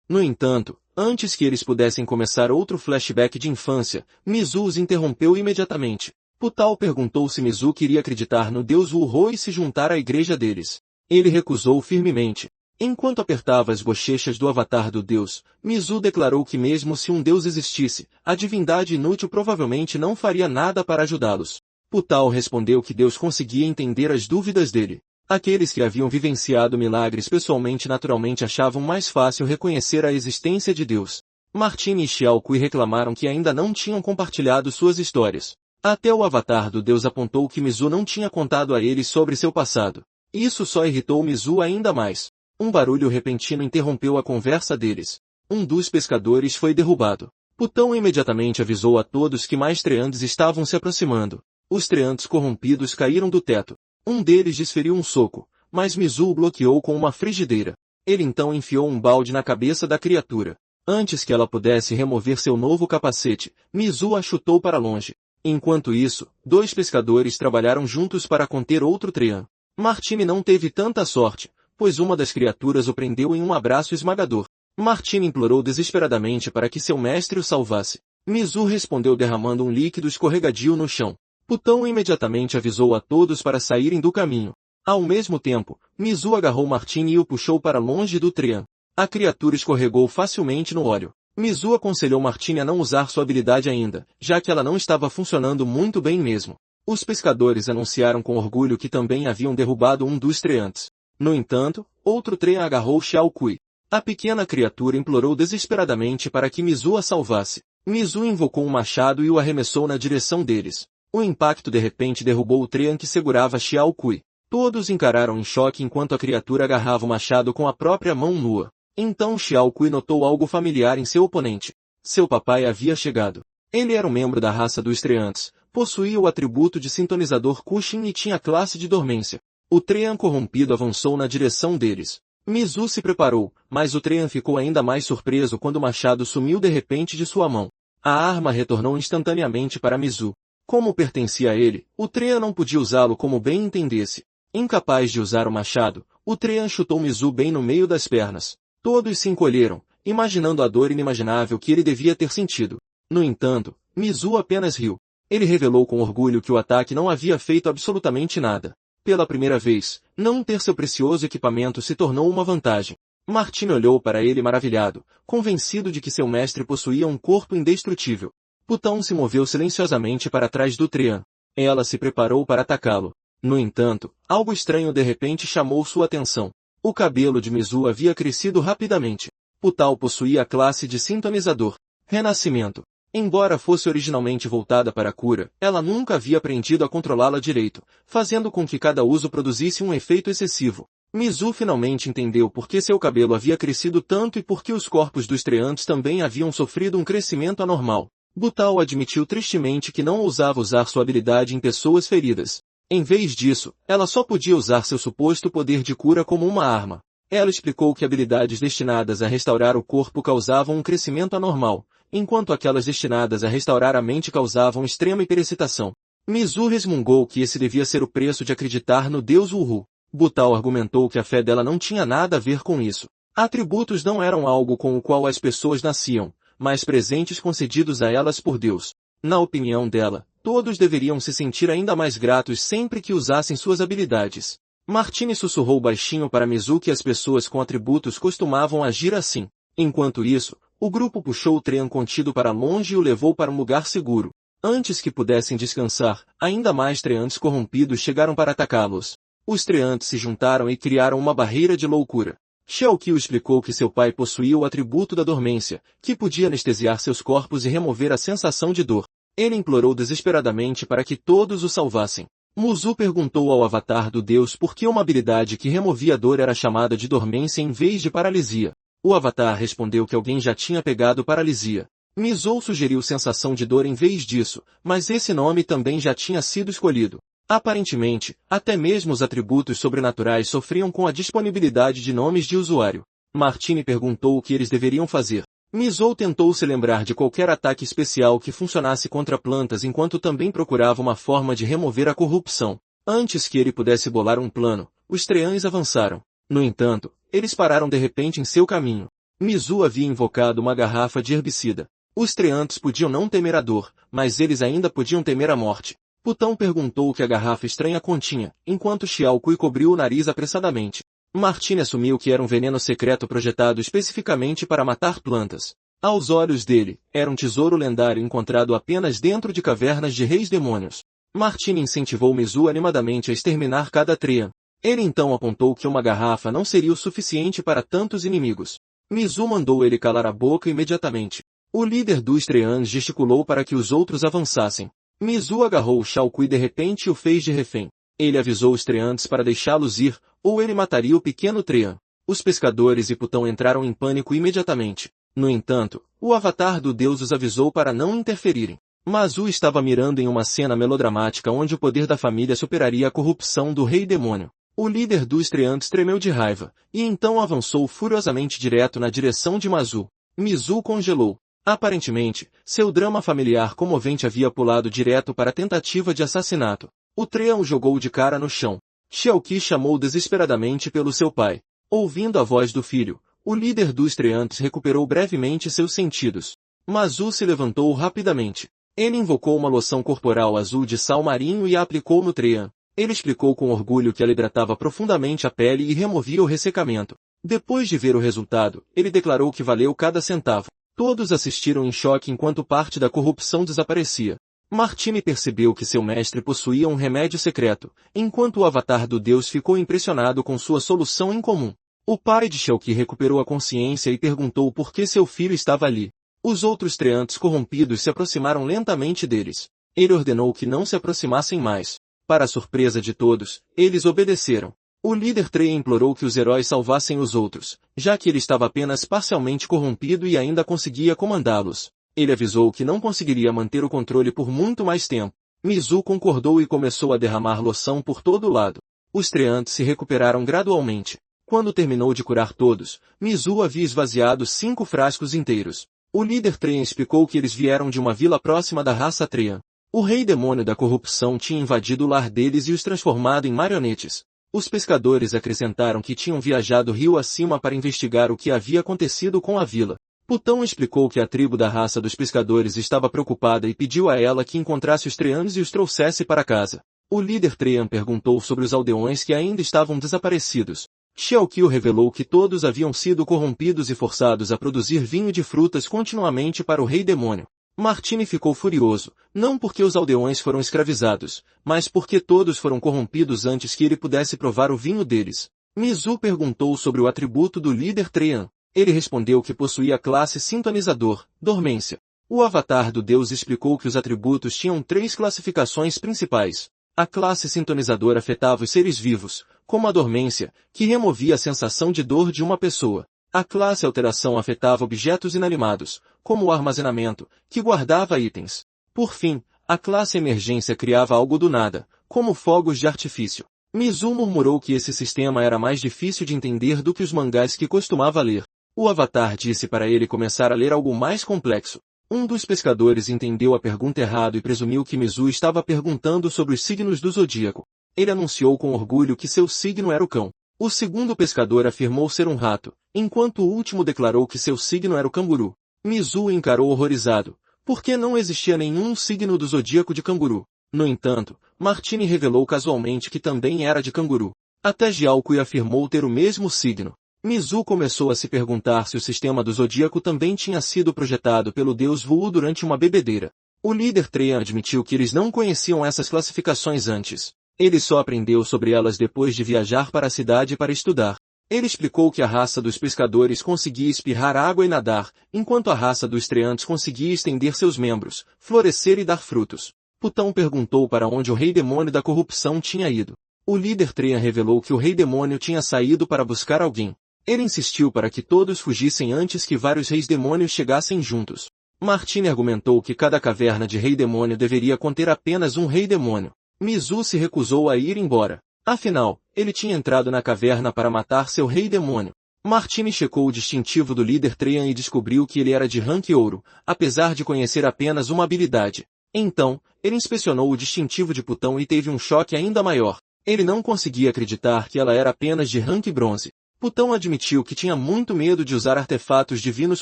No entanto, antes que eles pudessem começar outro flashback de infância, Mizu os interrompeu imediatamente. Putal perguntou se Mizu queria acreditar no deus Wu-Ho e se juntar à igreja deles. Ele recusou firmemente. Enquanto apertava as bochechas do avatar do deus, Mizu declarou que mesmo se um deus existisse, a divindade inútil provavelmente não faria nada para ajudá-los. Putal respondeu que Deus conseguia entender as dúvidas dele. Aqueles que haviam vivenciado milagres pessoalmente naturalmente achavam mais fácil reconhecer a existência de Deus. Martine e Xiao Kui reclamaram que ainda não tinham compartilhado suas histórias. Até o avatar do deus apontou que Mizu não tinha contado a eles sobre seu passado. Isso só irritou Mizu ainda mais. Um barulho repentino interrompeu a conversa deles. Um dos pescadores foi derrubado. Putão imediatamente avisou a todos que mais treantes estavam se aproximando. Os treantes corrompidos caíram do teto. Um deles desferiu um soco, mas Mizu o bloqueou com uma frigideira. Ele então enfiou um balde na cabeça da criatura. Antes que ela pudesse remover seu novo capacete, Mizu a chutou para longe. Enquanto isso, dois pescadores trabalharam juntos para conter outro trean. Martine não teve tanta sorte, pois uma das criaturas o prendeu em um abraço esmagador. Martine implorou desesperadamente para que seu mestre o salvasse. Mizu respondeu derramando um líquido escorregadio no chão. Putão imediatamente avisou a todos para saírem do caminho. Ao mesmo tempo, Mizu agarrou Martine e o puxou para longe do trean. A criatura escorregou facilmente no óleo. Mizu aconselhou Martine a não usar sua habilidade ainda, já que ela não estava funcionando muito bem mesmo. Os pescadores anunciaram com orgulho que também haviam derrubado um dos treantes. No entanto, outro trean agarrou Xiao Kui. A pequena criatura implorou desesperadamente para que Mizu a salvasse. Mizu invocou um machado e o arremessou na direção deles. O impacto de repente derrubou o trean que segurava Xiao Kui. Todos encararam em choque enquanto a criatura agarrava o machado com a própria mão nua. Então Xiao Kui notou algo familiar em seu oponente. Seu papai havia chegado. Ele era um membro da raça dos treantes, possuía o atributo de sintonizador Kushin e tinha classe de dormência. O trean corrompido avançou na direção deles. Mizu se preparou, mas o trean ficou ainda mais surpreso quando o machado sumiu de repente de sua mão. A arma retornou instantaneamente para Mizu. Como pertencia a ele, o trean não podia usá-lo como bem entendesse. Incapaz de usar o machado, o trean chutou Mizu bem no meio das pernas. Todos se encolheram, imaginando a dor inimaginável que ele devia ter sentido. No entanto, Mizu apenas riu. Ele revelou com orgulho que o ataque não havia feito absolutamente nada. Pela primeira vez, não ter seu precioso equipamento se tornou uma vantagem. Martine olhou para ele maravilhado, convencido de que seu mestre possuía um corpo indestrutível. Putão se moveu silenciosamente para trás do trean. Ela se preparou para atacá-lo. No entanto, algo estranho de repente chamou sua atenção. O cabelo de Mizu havia crescido rapidamente. Putal possuía a classe de sintonizador. Renascimento. Embora fosse originalmente voltada para a cura, ela nunca havia aprendido a controlá-la direito, fazendo com que cada uso produzisse um efeito excessivo. Mizu finalmente entendeu por que seu cabelo havia crescido tanto e por que os corpos dos treantes também haviam sofrido um crescimento anormal. Putal admitiu tristemente que não ousava usar sua habilidade em pessoas feridas. Em vez disso, ela só podia usar seu suposto poder de cura como uma arma. Ela explicou que habilidades destinadas a restaurar o corpo causavam um crescimento anormal, enquanto aquelas destinadas a restaurar a mente causavam extrema hiperexcitação. Mizu resmungou que esse devia ser o preço de acreditar no deus Wu-Hu. Putal argumentou que a fé dela não tinha nada a ver com isso. Atributos não eram algo com o qual as pessoas nasciam, mas presentes concedidos a elas por Deus. Na opinião dela, todos deveriam se sentir ainda mais gratos sempre que usassem suas habilidades. Martine sussurrou baixinho para Mizu que as pessoas com atributos costumavam agir assim. Enquanto isso, o grupo puxou o trean contido para longe e o levou para um lugar seguro. Antes que pudessem descansar, ainda mais treantes corrompidos chegaram para atacá-los. Os treantes se juntaram e criaram uma barreira de loucura. Xiao Qiu explicou que seu pai possuía o atributo da dormência, que podia anestesiar seus corpos e remover a sensação de dor. Ele implorou desesperadamente para que todos o salvassem. Muzu perguntou ao avatar do deus por que uma habilidade que removia a dor era chamada de dormência em vez de paralisia. O avatar respondeu que alguém já tinha pegado paralisia. Mizou sugeriu sensação de dor em vez disso, mas esse nome também já tinha sido escolhido. Aparentemente, até mesmo os atributos sobrenaturais sofriam com a disponibilidade de nomes de usuário. Martine perguntou o que eles deveriam fazer. Mizou tentou se lembrar de qualquer ataque especial que funcionasse contra plantas enquanto também procurava uma forma de remover a corrupção. Antes que ele pudesse bolar um plano, os Treants avançaram. No entanto, eles pararam de repente em seu caminho. Mizou havia invocado uma garrafa de herbicida. Os Treants podiam não temer a dor, mas eles ainda podiam temer a morte. Putão perguntou o que a garrafa estranha continha, enquanto Xiao Kui cobriu o nariz apressadamente. Martine assumiu que era um veneno secreto projetado especificamente para matar plantas. Aos olhos dele, era um tesouro lendário encontrado apenas dentro de cavernas de reis demônios. Martine incentivou Mizou animadamente a exterminar cada Treant. Ele então apontou que uma garrafa não seria o suficiente para tantos inimigos. Mizou mandou ele calar a boca imediatamente. O líder dos Treants gesticulou para que os outros avançassem. Mizou agarrou Xiao Kui de repente e o fez de refém. Ele avisou os Treants para deixá-los ir, ou ele mataria o pequeno Treant. Os pescadores e Putão entraram em pânico imediatamente. No entanto, o avatar do deus os avisou para não interferirem. Mizou estava mirando em uma cena melodramática onde o poder da família superaria a corrupção do rei demônio. O líder dos Treants tremeu de raiva, e então avançou furiosamente direto na direção de Mizou. Mizou congelou. Aparentemente, seu drama familiar comovente havia pulado direto para a tentativa de assassinato. O Treant o jogou de cara no chão. Xiao Qi chamou desesperadamente pelo seu pai. Ouvindo a voz do filho, o líder dos Treants recuperou brevemente seus sentidos. Mizou se levantou rapidamente. Ele invocou uma loção corporal azul de sal marinho e a aplicou no Treant. Ele explicou com orgulho que ela hidratava profundamente a pele e removia o ressecamento. Depois de ver o resultado, ele declarou que valeu cada centavo. Todos assistiram em choque enquanto parte da corrupção desaparecia. Martine percebeu que seu mestre possuía um remédio secreto, enquanto o avatar do deus ficou impressionado com sua solução incomum. O pai de Xiao Qi recuperou a consciência e perguntou por que seu filho estava ali. Os outros Treants corrompidos se aproximaram lentamente deles. Ele ordenou que não se aproximassem mais. Para a surpresa de todos, eles obedeceram. O líder Treant implorou que os heróis salvassem os outros, já que ele estava apenas parcialmente corrompido e ainda conseguia comandá-los. Ele avisou que não conseguiria manter o controle por muito mais tempo. Mizou concordou e começou a derramar loção por todo lado. Os Treants se recuperaram gradualmente. Quando terminou de curar todos, Mizou havia esvaziado 5 frascos inteiros. O líder Treant explicou que eles vieram de uma vila próxima da raça Treant. O rei demônio da corrupção tinha invadido o lar deles e os transformado em marionetes. Os pescadores acrescentaram que tinham viajado rio acima para investigar o que havia acontecido com a vila. Putão explicou que a tribo da raça dos pescadores estava preocupada e pediu a ela que encontrasse os Treants e os trouxesse para casa. O líder Treant perguntou sobre os aldeões que ainda estavam desaparecidos. Xiao Qi revelou que todos haviam sido corrompidos e forçados a produzir vinho de frutas continuamente para o rei demônio. Martine ficou furioso, não porque os aldeões foram escravizados, mas porque todos foram corrompidos antes que ele pudesse provar o vinho deles. Mizou perguntou sobre o atributo do líder Treant. Ele respondeu que possuía a classe Sintonizador, Dormência. O avatar do deus explicou que os atributos tinham 3 classificações principais. A classe Sintonizador afetava os seres vivos, como a dormência, que removia a sensação de dor de uma pessoa. A classe Alteração afetava objetos inanimados, como o armazenamento, que guardava itens. Por fim, a classe Emergência criava algo do nada, como fogos de artifício. Mizou murmurou que esse sistema era mais difícil de entender do que os mangás que costumava ler. O avatar disse para ele começar a ler algo mais complexo. Um dos pescadores entendeu a pergunta errado e presumiu que Mizou estava perguntando sobre os signos do zodíaco. Ele anunciou com orgulho que seu signo era o cão. O segundo pescador afirmou ser um rato, enquanto o último declarou que seu signo era o canguru. Mizou encarou horrorizado, porque não existia nenhum signo do zodíaco de canguru. No entanto, Martine revelou casualmente que também era de canguru. Até Xiao Qi afirmou ter o mesmo signo. Mizou começou a se perguntar se o sistema do zodíaco também tinha sido projetado pelo deus Vu durante uma bebedeira. O líder Treant admitiu que eles não conheciam essas classificações antes. Ele só aprendeu sobre elas depois de viajar para a cidade para estudar. Ele explicou que a raça dos pescadores conseguia espirrar água e nadar, enquanto a raça dos Treants conseguia estender seus membros, florescer e dar frutos. Putão perguntou para onde o rei demônio da corrupção tinha ido. O líder Treant revelou que o rei demônio tinha saído para buscar alguém. Ele insistiu para que todos fugissem antes que vários reis demônios chegassem juntos. Martine argumentou que cada caverna de rei demônio deveria conter apenas um rei demônio. Mizou se recusou a ir embora. Afinal, ele tinha entrado na caverna para matar seu rei demônio. Martini checou o distintivo do líder Traian e descobriu que ele era de rank ouro, apesar de conhecer apenas uma habilidade. Então, ele inspecionou o distintivo de Putão e teve um choque ainda maior. Ele não conseguia acreditar que ela era apenas de rank bronze. Putão admitiu que tinha muito medo de usar artefatos divinos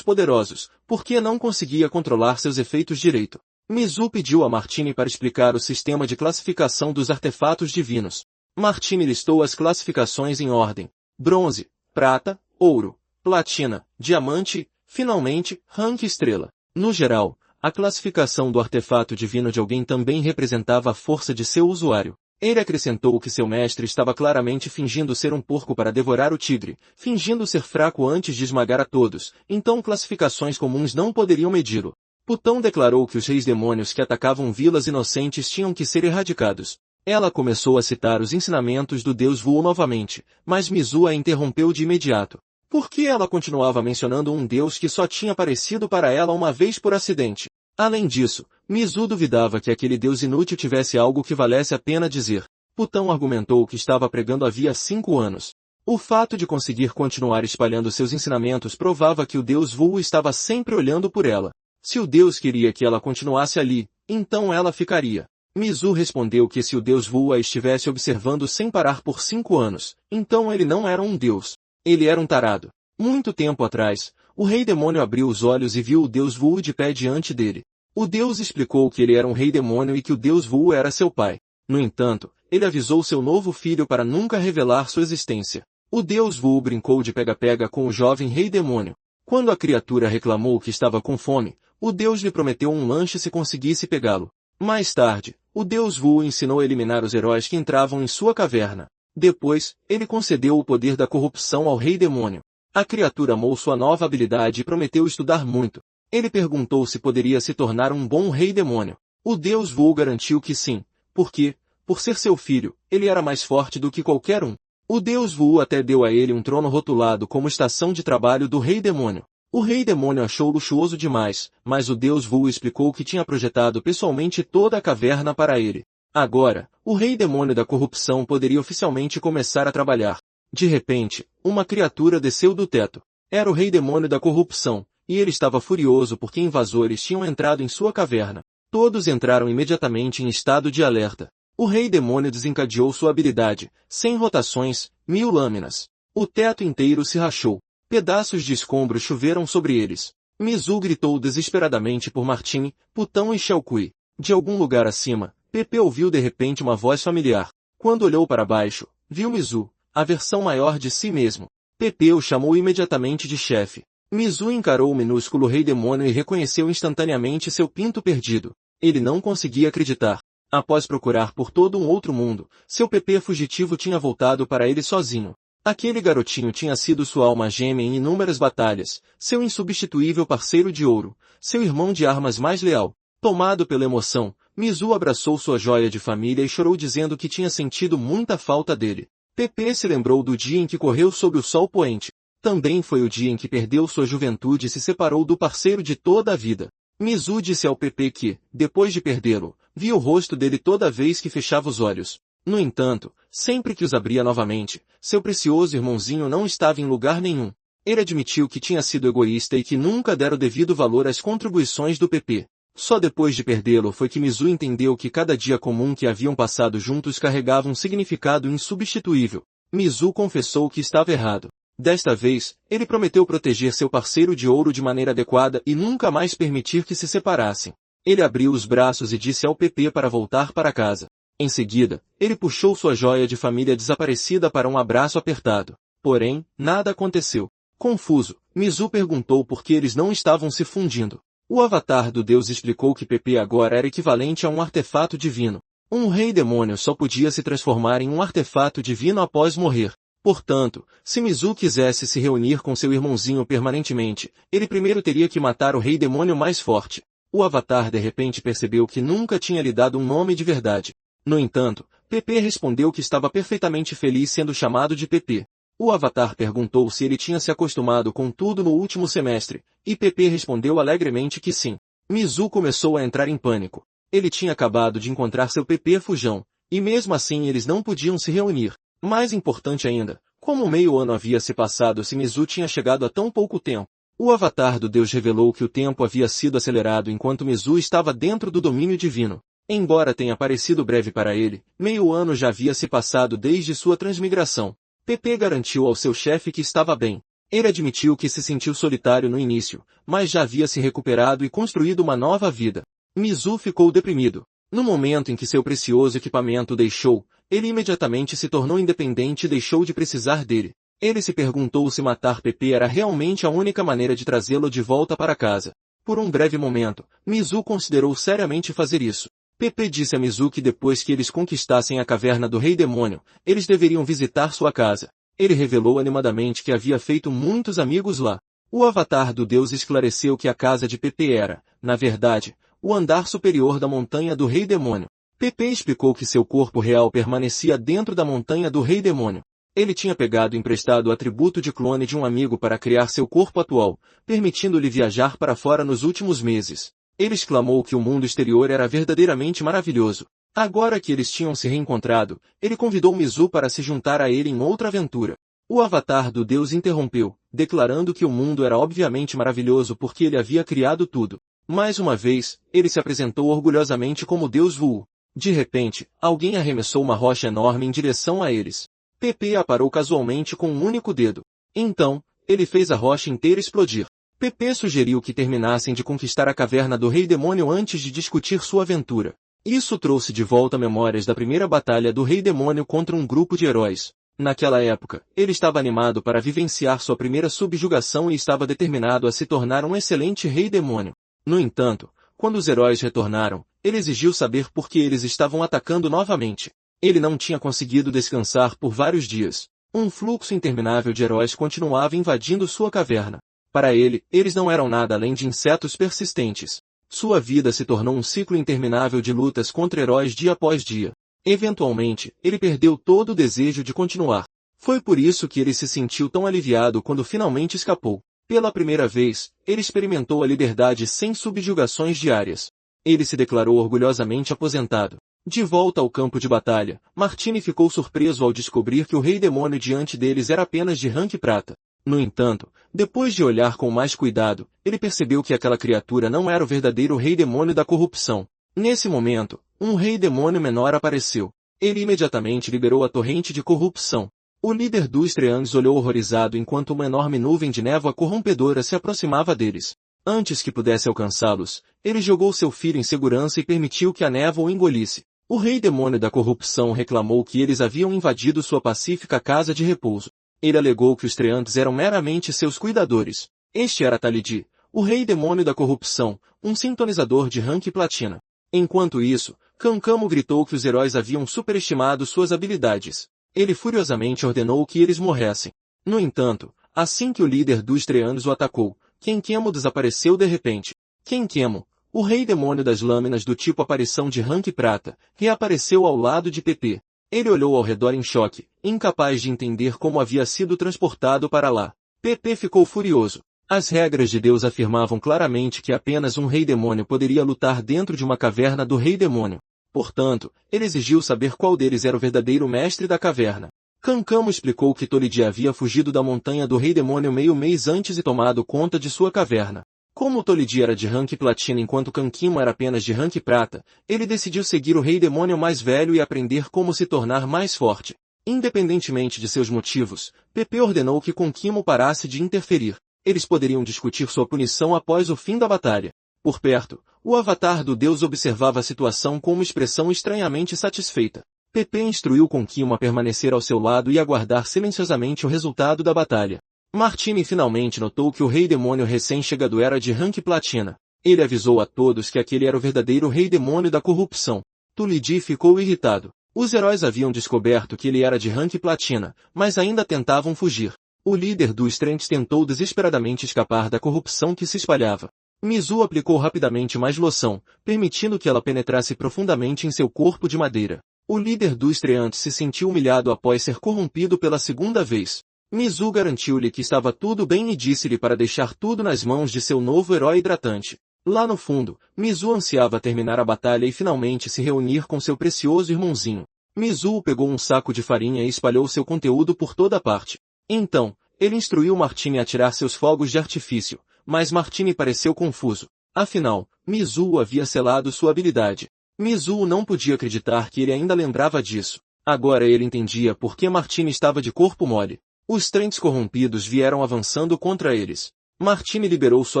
poderosos, porque não conseguia controlar seus efeitos direito. Mizu pediu a Martini para explicar o sistema de classificação dos artefatos divinos. Martini listou as classificações em ordem: bronze, prata, ouro, platina, diamante, finalmente, rank estrela. No geral, a classificação do artefato divino de alguém também representava a força de seu usuário. Ele acrescentou que seu mestre estava claramente fingindo ser um porco para devorar o tigre, fingindo ser fraco antes de esmagar a todos, então classificações comuns não poderiam medi-lo. Putão declarou que os reis demônios que atacavam vilas inocentes tinham que ser erradicados. Ela começou a citar os ensinamentos do deus Vu novamente, mas Mizu a interrompeu de imediato. Por que ela continuava mencionando um deus que só tinha aparecido para ela uma vez por acidente? Além disso, Mizu duvidava que aquele deus inútil tivesse algo que valesse a pena dizer. Putão argumentou que estava pregando havia 5 anos. O fato de conseguir continuar espalhando seus ensinamentos provava que o deus Vu estava sempre olhando por ela. Se o deus queria que ela continuasse ali, então ela ficaria. Mizu respondeu que se o deus Vu a estivesse observando sem parar por 5 anos, então ele não era um deus. Ele era um tarado. Muito tempo atrás, o rei demônio abriu os olhos e viu o deus Vu de pé diante dele. O deus explicou que ele era um rei demônio e que o deus Vu era seu pai. No entanto, ele avisou seu novo filho para nunca revelar sua existência. O deus Vu brincou de pega-pega com o jovem rei demônio. Quando a criatura reclamou que estava com fome, o deus lhe prometeu um lanche se conseguisse pegá-lo. Mais tarde, o deus Vu ensinou a eliminar os heróis que entravam em sua caverna. Depois, ele concedeu o poder da corrupção ao rei demônio. A criatura amou sua nova habilidade e prometeu estudar muito. Ele perguntou se poderia se tornar um bom rei demônio. O deus Vu garantiu que sim, porque, por ser seu filho, ele era mais forte do que qualquer um. O deus Vu até deu a ele um trono rotulado como estação de trabalho do rei demônio. O rei demônio achou luxuoso demais, mas o deus Vu explicou que tinha projetado pessoalmente toda a caverna para ele. Agora, o rei demônio da corrupção poderia oficialmente começar a trabalhar. De repente, uma criatura desceu do teto. Era o rei demônio da corrupção, e ele estava furioso porque invasores tinham entrado em sua caverna. Todos entraram imediatamente em estado de alerta. O rei demônio desencadeou sua habilidade, 100 rotações, 1000 lâminas. O teto inteiro se rachou. Pedaços de escombros choveram sobre eles. Mizu gritou desesperadamente por Martini, Putão e Xiaokui. De algum lugar acima, Pepe ouviu de repente uma voz familiar. Quando olhou para baixo, viu Mizu, a versão maior de si mesmo. Pepe o chamou imediatamente de chefe. Mizu encarou o minúsculo rei demônio e reconheceu instantaneamente seu pinto perdido. Ele não conseguia acreditar. Após procurar por todo um outro mundo, seu Pepe fugitivo tinha voltado para ele sozinho. Aquele garotinho tinha sido sua alma gêmea em inúmeras batalhas, seu insubstituível parceiro de ouro, seu irmão de armas mais leal. Tomado pela emoção, Mizu abraçou sua joia de família e chorou dizendo que tinha sentido muita falta dele. Pepe se lembrou do dia em que correu sob o sol poente. Também foi o dia em que perdeu sua juventude e se separou do parceiro de toda a vida. Mizu disse ao Pepe que, depois de perdê-lo, via o rosto dele toda vez que fechava os olhos. No entanto, sempre que os abria novamente, seu precioso irmãozinho não estava em lugar nenhum. Ele admitiu que tinha sido egoísta e que nunca dera o devido valor às contribuições do Pepe. Só depois de perdê-lo foi que Mizu entendeu que cada dia comum que haviam passado juntos carregava um significado insubstituível. Mizu confessou que estava errado. Desta vez, ele prometeu proteger seu parceiro de ouro de maneira adequada e nunca mais permitir que se separassem. Ele abriu os braços e disse ao Pepe para voltar para casa. Em seguida, ele puxou sua joia de família desaparecida para um abraço apertado. Porém, nada aconteceu. Confuso, Mizu perguntou por que eles não estavam se fundindo. O avatar do deus explicou que Pepe agora era equivalente a um artefato divino. Um rei demônio só podia se transformar em um artefato divino após morrer. Portanto, se Mizu quisesse se reunir com seu irmãozinho permanentemente, ele primeiro teria que matar o rei demônio mais forte. O avatar de repente percebeu que nunca tinha lhe dado um nome de verdade. No entanto, Pepe respondeu que estava perfeitamente feliz sendo chamado de Pepe. O avatar perguntou se ele tinha se acostumado com tudo no último semestre, e Pepe respondeu alegremente que sim. Mizu começou a entrar em pânico. Ele tinha acabado de encontrar seu Pepe fujão, e mesmo assim eles não podiam se reunir. Mais importante ainda, Como meio ano havia se passado se Mizu tinha chegado há tão pouco tempo? O avatar do Deus revelou que o tempo havia sido acelerado enquanto Mizu estava dentro do domínio divino. Embora tenha parecido breve para ele, meio ano já havia se passado desde sua transmigração. PP garantiu ao seu chefe que estava bem. Ele admitiu que se sentiu solitário no início, mas já havia se recuperado e construído uma nova vida. Mizu ficou deprimido. No momento em que seu precioso equipamento o deixou, ele imediatamente se tornou independente e deixou de precisar dele. Ele se perguntou se matar PP era realmente a única maneira de trazê-lo de volta para casa. Por um breve momento, Mizu considerou seriamente fazer isso. PP disse a Mizu que depois que eles conquistassem a caverna do Rei Demônio, eles deveriam visitar sua casa. Ele revelou animadamente que havia feito muitos amigos lá. O avatar do Deus esclareceu que a casa de PP era, na verdade, o andar superior da montanha do Rei Demônio. PP explicou que seu corpo real permanecia dentro da montanha do Rei Demônio. Ele tinha pegado emprestado o atributo de clone de um amigo para criar seu corpo atual, permitindo-lhe viajar para fora nos últimos meses. Ele exclamou que o mundo exterior era verdadeiramente maravilhoso. Agora que eles tinham se reencontrado, ele convidou Mizu para se juntar a ele em outra aventura. O avatar do Deus interrompeu, declarando que o mundo era obviamente maravilhoso porque ele havia criado tudo. Mais uma vez, ele se apresentou orgulhosamente como Deus Vu. De repente, alguém arremessou uma rocha enorme em direção a eles. PP a parou casualmente com um único dedo. Então, ele fez a rocha inteira explodir. PP sugeriu que terminassem de conquistar a caverna do Rei Demônio antes de discutir sua aventura. Isso trouxe de volta memórias da primeira batalha do Rei Demônio contra um grupo de heróis. Naquela época, ele estava animado para vivenciar sua primeira subjugação e estava determinado a se tornar um excelente Rei Demônio. No entanto, quando os heróis retornaram, ele exigiu saber por que eles estavam atacando novamente. Ele não tinha conseguido descansar por vários dias. Um fluxo interminável de heróis continuava invadindo sua caverna. Para ele, eles não eram nada além de insetos persistentes. Sua vida se tornou um ciclo interminável de lutas contra heróis dia após dia. Eventualmente, ele perdeu todo o desejo de continuar. Foi por isso que ele se sentiu tão aliviado quando finalmente escapou. Pela primeira vez, ele experimentou a liberdade sem subjugações diárias. Ele se declarou orgulhosamente aposentado. De volta ao campo de batalha, Martini ficou surpreso ao descobrir que o Rei Demônio diante deles era apenas de rank prata. No entanto, depois de olhar com mais cuidado, ele percebeu que aquela criatura não era o verdadeiro Rei Demônio da corrupção. Nesse momento, um Rei Demônio menor apareceu. Ele imediatamente liberou a torrente de corrupção. O líder dos Treangs olhou horrorizado enquanto uma enorme nuvem de névoa corrompedora se aproximava deles. Antes que pudesse alcançá-los, ele jogou seu filho em segurança e permitiu que a névoa o engolisse. O Rei Demônio da corrupção reclamou que eles haviam invadido sua pacífica casa de repouso. Ele alegou que os Treangs eram meramente seus cuidadores. Este era Talidi, o Rei Demônio da corrupção, um sintonizador de rank platina. Enquanto isso, Cancamo gritou que os heróis haviam superestimado suas habilidades. Ele furiosamente ordenou que eles morressem. No entanto, assim que o líder dos Treangs o atacou, Kenkemo desapareceu de repente. Kenkemo, o Rei Demônio das lâminas do tipo aparição de rank prata, reapareceu ao lado de PP. Ele olhou ao redor em choque, incapaz de entender como havia sido transportado para lá. PP ficou furioso. As regras de Deus afirmavam claramente que apenas um Rei Demônio poderia lutar dentro de uma caverna do Rei Demônio. Portanto, ele exigiu saber qual deles era o verdadeiro mestre da caverna. Cancamo explicou que Tolidi havia fugido da montanha do Rei Demônio meio mês antes e tomado conta de sua caverna. Como Tolidi era de rank platina enquanto Kankimo era apenas de rank prata, ele decidiu seguir o Rei Demônio mais velho e aprender como se tornar mais forte. Independentemente de seus motivos, PP ordenou que Kankimo parasse de interferir. Eles poderiam discutir sua punição após o fim da batalha. Por perto, o avatar do Deus observava a situação com uma expressão estranhamente satisfeita. PP instruiu Kankimo a permanecer ao seu lado e aguardar silenciosamente o resultado da batalha. Martini finalmente notou que o Rei Demônio recém-chegado era de rank platina. Ele avisou a todos que aquele era o verdadeiro Rei Demônio da corrupção. Tulidi ficou irritado. Os heróis haviam descoberto que ele era de rank platina, mas ainda tentavam fugir. O líder dos Trents tentou desesperadamente escapar da corrupção que se espalhava. Mizu aplicou rapidamente mais loção, permitindo que ela penetrasse profundamente em seu corpo de madeira. O líder dos Treantes se sentiu humilhado após ser corrompido pela segunda vez. Mizu garantiu-lhe que estava tudo bem e disse-lhe para deixar tudo nas mãos de seu novo herói hidratante. Lá no fundo, Mizu ansiava terminar a batalha e finalmente se reunir com seu precioso irmãozinho. Mizuo pegou um saco de farinha e espalhou seu conteúdo por toda parte. Então, ele instruiu Martini a tirar seus fogos de artifício, mas Martini pareceu confuso. Afinal, Mizuo havia selado sua habilidade. Mizuo não podia acreditar que ele ainda lembrava disso. Agora ele entendia por que Martini estava de corpo mole. Os trentes corrompidos vieram avançando contra eles. Martini liberou sua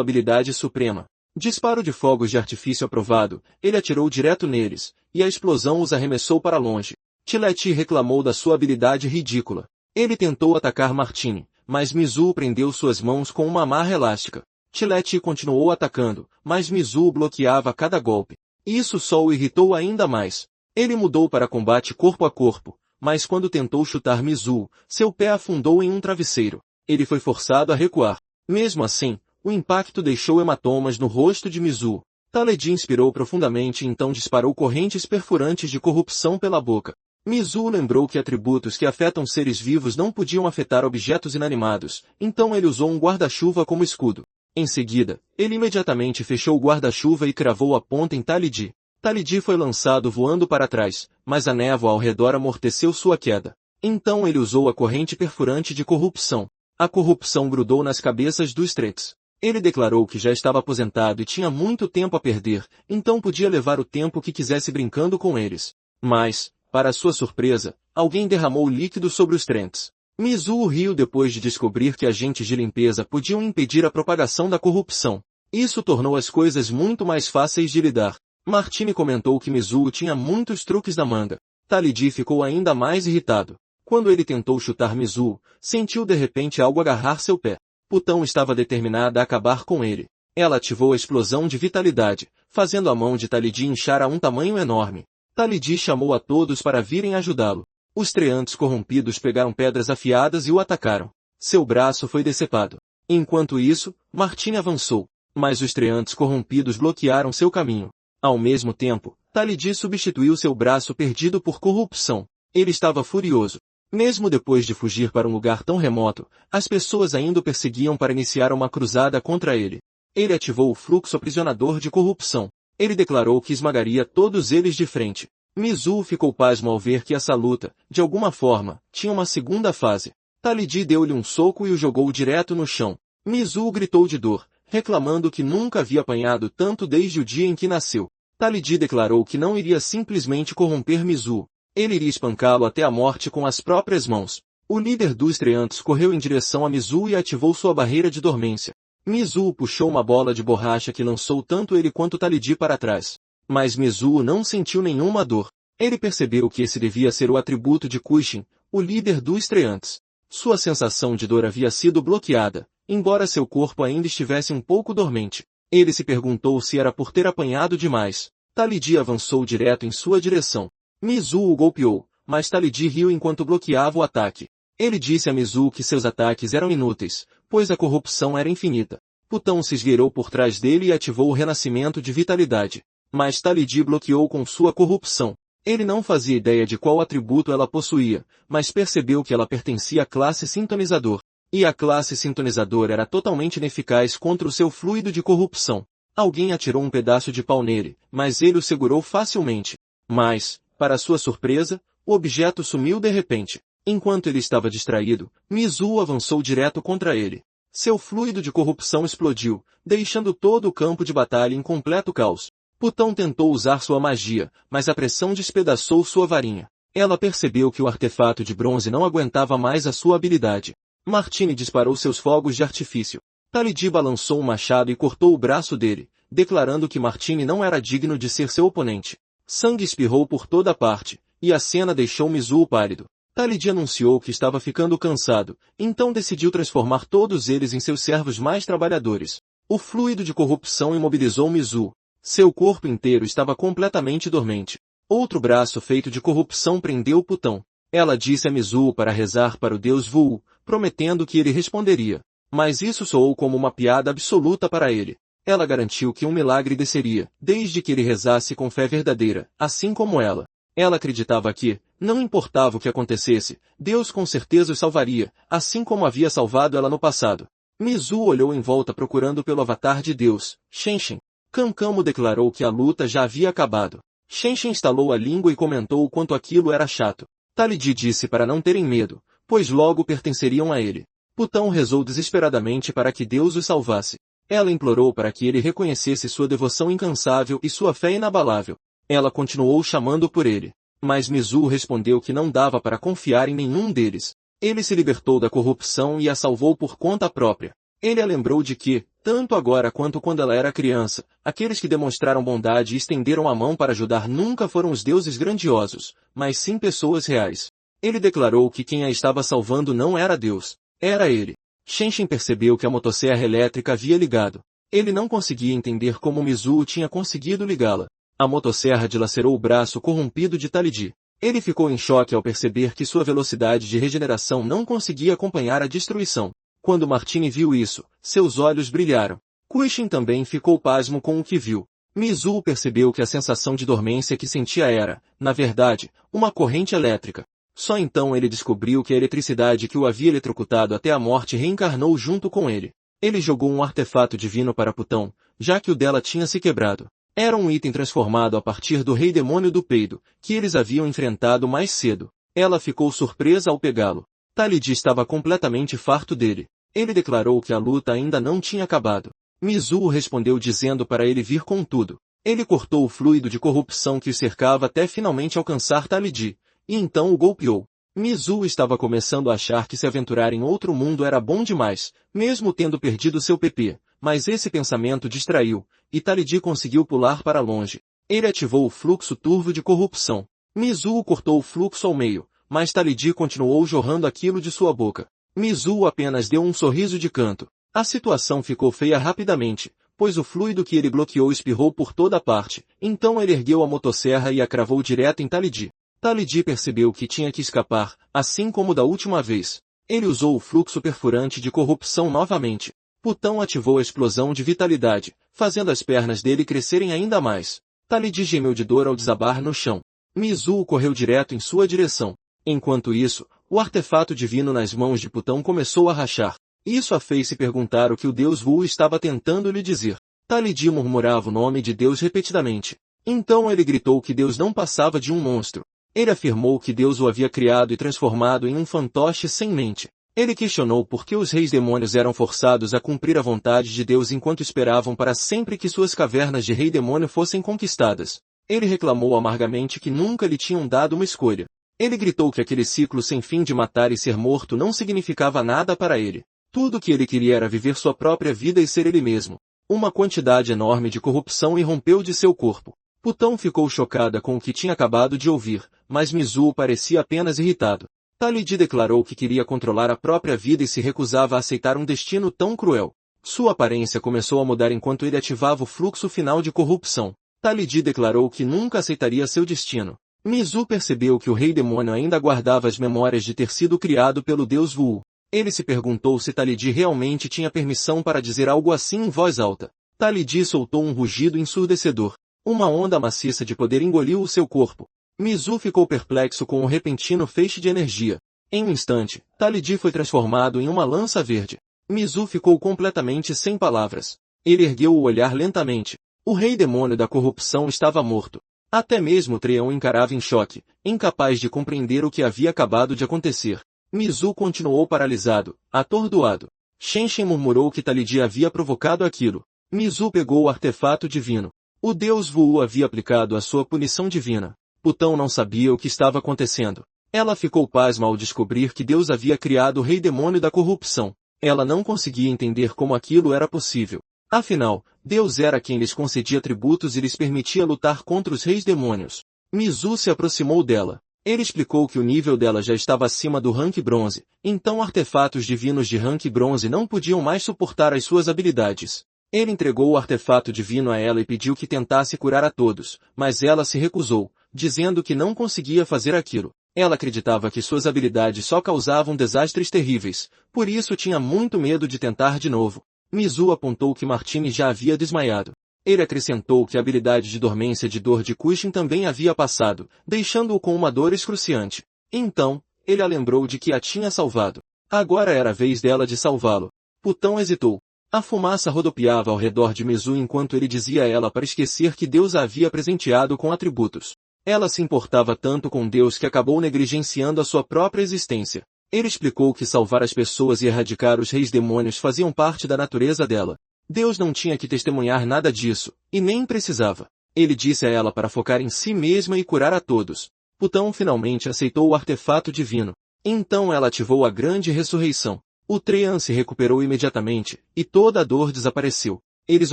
habilidade suprema. Disparo de fogos de artifício aprovado, ele atirou direto neles, e a explosão os arremessou para longe. Tilete reclamou da sua habilidade ridícula. Ele tentou atacar Martini, mas Mizuo prendeu suas mãos com uma amarra elástica. Tilete continuou atacando, mas Mizuo bloqueava cada golpe. Isso só o irritou ainda mais. Ele mudou para combate corpo a corpo, mas quando tentou chutar Mizuo, seu pé afundou em um travesseiro. Ele foi forçado a recuar. Mesmo assim, o impacto deixou hematomas no rosto de Mizuo. Taledi inspirou profundamente e então disparou correntes perfurantes de corrupção pela boca. Mizuo lembrou que atributos que afetam seres vivos não podiam afetar objetos inanimados, então ele usou um guarda-chuva como escudo. Em seguida, ele imediatamente fechou o guarda-chuva e cravou a ponta em Taledi. Taledi foi lançado voando para trás, mas a névoa ao redor amorteceu sua queda. Então ele usou a corrente perfurante de corrupção. A corrupção grudou nas cabeças dos trets. Ele declarou que já estava aposentado e tinha muito tempo a perder, então podia levar o tempo que quisesse brincando com eles. Mas, para sua surpresa, alguém derramou líquido sobre os trentes. Mizuo riu depois de descobrir que agentes de limpeza podiam impedir a propagação da corrupção. Isso tornou as coisas muito mais fáceis de lidar. Martini comentou que Mizuo tinha muitos truques na manga. Taledi ficou ainda mais irritado. Quando ele tentou chutar Mizuo, sentiu de repente algo agarrar seu pé. Putão estava determinada a acabar com ele. Ela ativou a explosão de vitalidade, fazendo a mão de Taledi inchar a um tamanho enorme. Taledi chamou a todos para virem ajudá-lo. Os treantes corrompidos pegaram pedras afiadas e o atacaram. Seu braço foi decepado. Enquanto isso, Martini avançou, mas os treantes corrompidos bloquearam seu caminho. Ao mesmo tempo, Taledi substituiu seu braço perdido por corrupção. Ele estava furioso. Mesmo depois de fugir para um lugar tão remoto, as pessoas ainda o perseguiam para iniciar uma cruzada contra ele. Ele ativou o fluxo aprisionador de corrupção. Ele declarou que esmagaria todos eles de frente. Mizuo ficou pasmo ao ver que essa luta, de alguma forma, tinha uma segunda fase. Taledi deu-lhe um soco e o jogou direto no chão. Mizuo gritou de dor, reclamando que nunca havia apanhado tanto desde o dia em que nasceu. Taledi declarou que não iria simplesmente corromper Mizuo. Ele iria espancá-lo até a morte com as próprias mãos. O líder dos treantes correu em direção a Mizuo e ativou sua barreira de dormência. Mizuo puxou uma bola de borracha que lançou tanto ele quanto Taledi para trás. Mas Mizuo não sentiu nenhuma dor. Ele percebeu que esse devia ser o atributo de Kushin, o líder dos treantes. Sua sensação de dor havia sido bloqueada, embora seu corpo ainda estivesse um pouco dormente. Ele se perguntou se era por ter apanhado demais. Taledi avançou direto em sua direção. Mizuo o golpeou, mas Taledi riu enquanto bloqueava o ataque. Ele disse a Mizuo que seus ataques eram inúteis, pois a corrupção era infinita. Putão se esgueirou por trás dele e ativou o renascimento de vitalidade. Mas Taledi bloqueou com sua corrupção. Ele não fazia ideia de qual atributo ela possuía, mas percebeu que ela pertencia à classe sintonizador. E a classe sintonizador era totalmente ineficaz contra o seu fluido de corrupção. Alguém atirou um pedaço de pau nele, mas ele o segurou facilmente. Mas, para sua surpresa, o objeto sumiu de repente. Enquanto ele estava distraído, Mizuo avançou direto contra ele. Seu fluido de corrupção explodiu, deixando todo o campo de batalha em completo caos. Putão tentou usar sua magia, mas a pressão despedaçou sua varinha. Ela percebeu que o artefato de bronze não aguentava mais a sua habilidade. Martini disparou seus fogos de artifício. Taledi balançou um machado e cortou o braço dele, declarando que Martini não era digno de ser seu oponente. Sangue espirrou por toda parte, e a cena deixou Mizuo pálido. Taledi anunciou que estava ficando cansado, então decidiu transformar todos eles em seus servos mais trabalhadores. O fluido de corrupção imobilizou Mizuo. Seu corpo inteiro estava completamente dormente. Outro braço feito de corrupção prendeu Putão. Ela disse a Mizuo para rezar para o deus Vu, prometendo que ele responderia. Mas isso soou como uma piada absoluta para ele. Ela garantiu que um milagre desceria, desde que ele rezasse com fé verdadeira, assim como ela. Ela acreditava que, não importava o que acontecesse, Deus com certeza os salvaria, assim como havia salvado ela no passado. Mizuo olhou em volta procurando pelo avatar de Deus, Shenshin. Cancamo declarou que a luta já havia acabado. Shen estalou a língua e comentou o quanto aquilo era chato. Talidi disse para não terem medo, pois logo pertenceriam a ele. Putão rezou desesperadamente para que Deus os salvasse. Ela implorou para que ele reconhecesse sua devoção incansável e sua fé inabalável. Ela continuou chamando por ele. Mas Mizu respondeu que não dava para confiar em nenhum deles. Ele se libertou da corrupção e a salvou por conta própria. Ele a lembrou de que, tanto agora quanto quando ela era criança, aqueles que demonstraram bondade e estenderam a mão para ajudar nunca foram os deuses grandiosos, mas sim pessoas reais. Ele declarou que quem a estava salvando não era Deus, era ele. Shen percebeu que a motosserra elétrica havia ligado. Ele não conseguia entender como Mizu tinha conseguido ligá-la. A motosserra dilacerou o braço corrompido de Talidi. Ele ficou em choque ao perceber que sua velocidade de regeneração não conseguia acompanhar a destruição. Quando Martini viu isso, seus olhos brilharam. Kuishin também ficou pasmo com o que viu. Mizu percebeu que a sensação de dormência que sentia era, na verdade, uma corrente elétrica. Só então ele descobriu que a eletricidade que o havia eletrocutado até a morte reencarnou junto com ele. Ele jogou um artefato divino para Putão, já que o dela tinha se quebrado. Era um item transformado a partir do rei demônio do peido, que eles haviam enfrentado mais cedo. Ela ficou surpresa ao pegá-lo. Talidi estava completamente farto dele. Ele declarou que a luta ainda não tinha acabado. Mizu respondeu dizendo para ele vir com tudo. Ele cortou o fluido de corrupção que o cercava até finalmente alcançar Talidi, e então o golpeou. Mizu estava começando a achar que se aventurar em outro mundo era bom demais, mesmo tendo perdido seu PP, mas esse pensamento distraiu, e Talidi conseguiu pular para longe. Ele ativou o fluxo turvo de corrupção. Mizu cortou o fluxo ao meio, mas Talidi continuou jorrando aquilo de sua boca. Mizu apenas deu um sorriso de canto. A situação ficou feia rapidamente, pois o fluido que ele bloqueou espirrou por toda parte. Então ele ergueu a motosserra e a cravou direto em Talidi. Talidi percebeu que tinha que escapar, assim como da última vez. Ele usou o fluxo perfurante de corrupção novamente. Putão ativou a explosão de vitalidade, fazendo as pernas dele crescerem ainda mais. Talidi gemeu de dor ao desabar no chão. Mizu correu direto em sua direção. Enquanto isso, o artefato divino nas mãos de Putão começou a rachar. Isso a fez se perguntar o que o deus Wu estava tentando lhe dizer. Talidi murmurava o nome de Deus repetidamente. Então ele gritou que Deus não passava de um monstro. Ele afirmou que Deus o havia criado e transformado em um fantoche sem mente. Ele questionou por que os reis demônios eram forçados a cumprir a vontade de Deus enquanto esperavam para sempre que suas cavernas de rei demônio fossem conquistadas. Ele reclamou amargamente que nunca lhe tinham dado uma escolha. Ele gritou que aquele ciclo sem fim de matar e ser morto não significava nada para ele. Tudo o que ele queria era viver sua própria vida e ser ele mesmo. Uma quantidade enorme de corrupção irrompeu de seu corpo. Putão ficou chocada com o que tinha acabado de ouvir, mas Mizu parecia apenas irritado. Talidi declarou que queria controlar a própria vida e se recusava a aceitar um destino tão cruel. Sua aparência começou a mudar enquanto ele ativava o fluxo final de corrupção. Talidi declarou que nunca aceitaria seu destino. Mizu percebeu que o rei demônio ainda guardava as memórias de ter sido criado pelo deus Wu. Ele se perguntou se Talidi realmente tinha permissão para dizer algo assim em voz alta. Talidi soltou um rugido ensurdecedor. Uma onda maciça de poder engoliu o seu corpo. Mizu ficou perplexo com o repentino feixe de energia. Em um instante, Talidi foi transformado em uma lança verde. Mizu ficou completamente sem palavras. Ele ergueu o olhar lentamente. O rei demônio da corrupção estava morto. Até mesmo Treon encarava em choque, incapaz de compreender o que havia acabado de acontecer. Mizu continuou paralisado, atordoado. Shen murmurou que Talidi havia provocado aquilo. Mizu pegou o artefato divino. O deus Wu havia aplicado a sua punição divina. Putão não sabia o que estava acontecendo. Ela ficou pasma ao descobrir que Deus havia criado o rei demônio da corrupção. Ela não conseguia entender como aquilo era possível. Afinal, Deus era quem lhes concedia tributos e lhes permitia lutar contra os reis demônios. Mizu se aproximou dela. Ele explicou que o nível dela já estava acima do rank bronze, então artefatos divinos de rank bronze não podiam mais suportar as suas habilidades. Ele entregou o artefato divino a ela e pediu que tentasse curar a todos, mas ela se recusou, dizendo que não conseguia fazer aquilo. Ela acreditava que suas habilidades só causavam desastres terríveis, por isso tinha muito medo de tentar de novo. Mizu apontou que Martini já havia desmaiado. Ele acrescentou que a habilidade de dormência de dor de Kuishin também havia passado, deixando-o com uma dor excruciante. Então, ele a lembrou de que a tinha salvado. Agora era a vez dela de salvá-lo. Putão hesitou. A fumaça rodopiava ao redor de Mizu enquanto ele dizia a ela para esquecer que Deus a havia presenteado com atributos. Ela se importava tanto com Deus que acabou negligenciando a sua própria existência. Ele explicou que salvar as pessoas e erradicar os reis demônios faziam parte da natureza dela. Deus não tinha que testemunhar nada disso, e nem precisava. Ele disse a ela para focar em si mesma e curar a todos. Putão finalmente aceitou o artefato divino. Então ela ativou a grande ressurreição. O Treant se recuperou imediatamente, e toda a dor desapareceu. Eles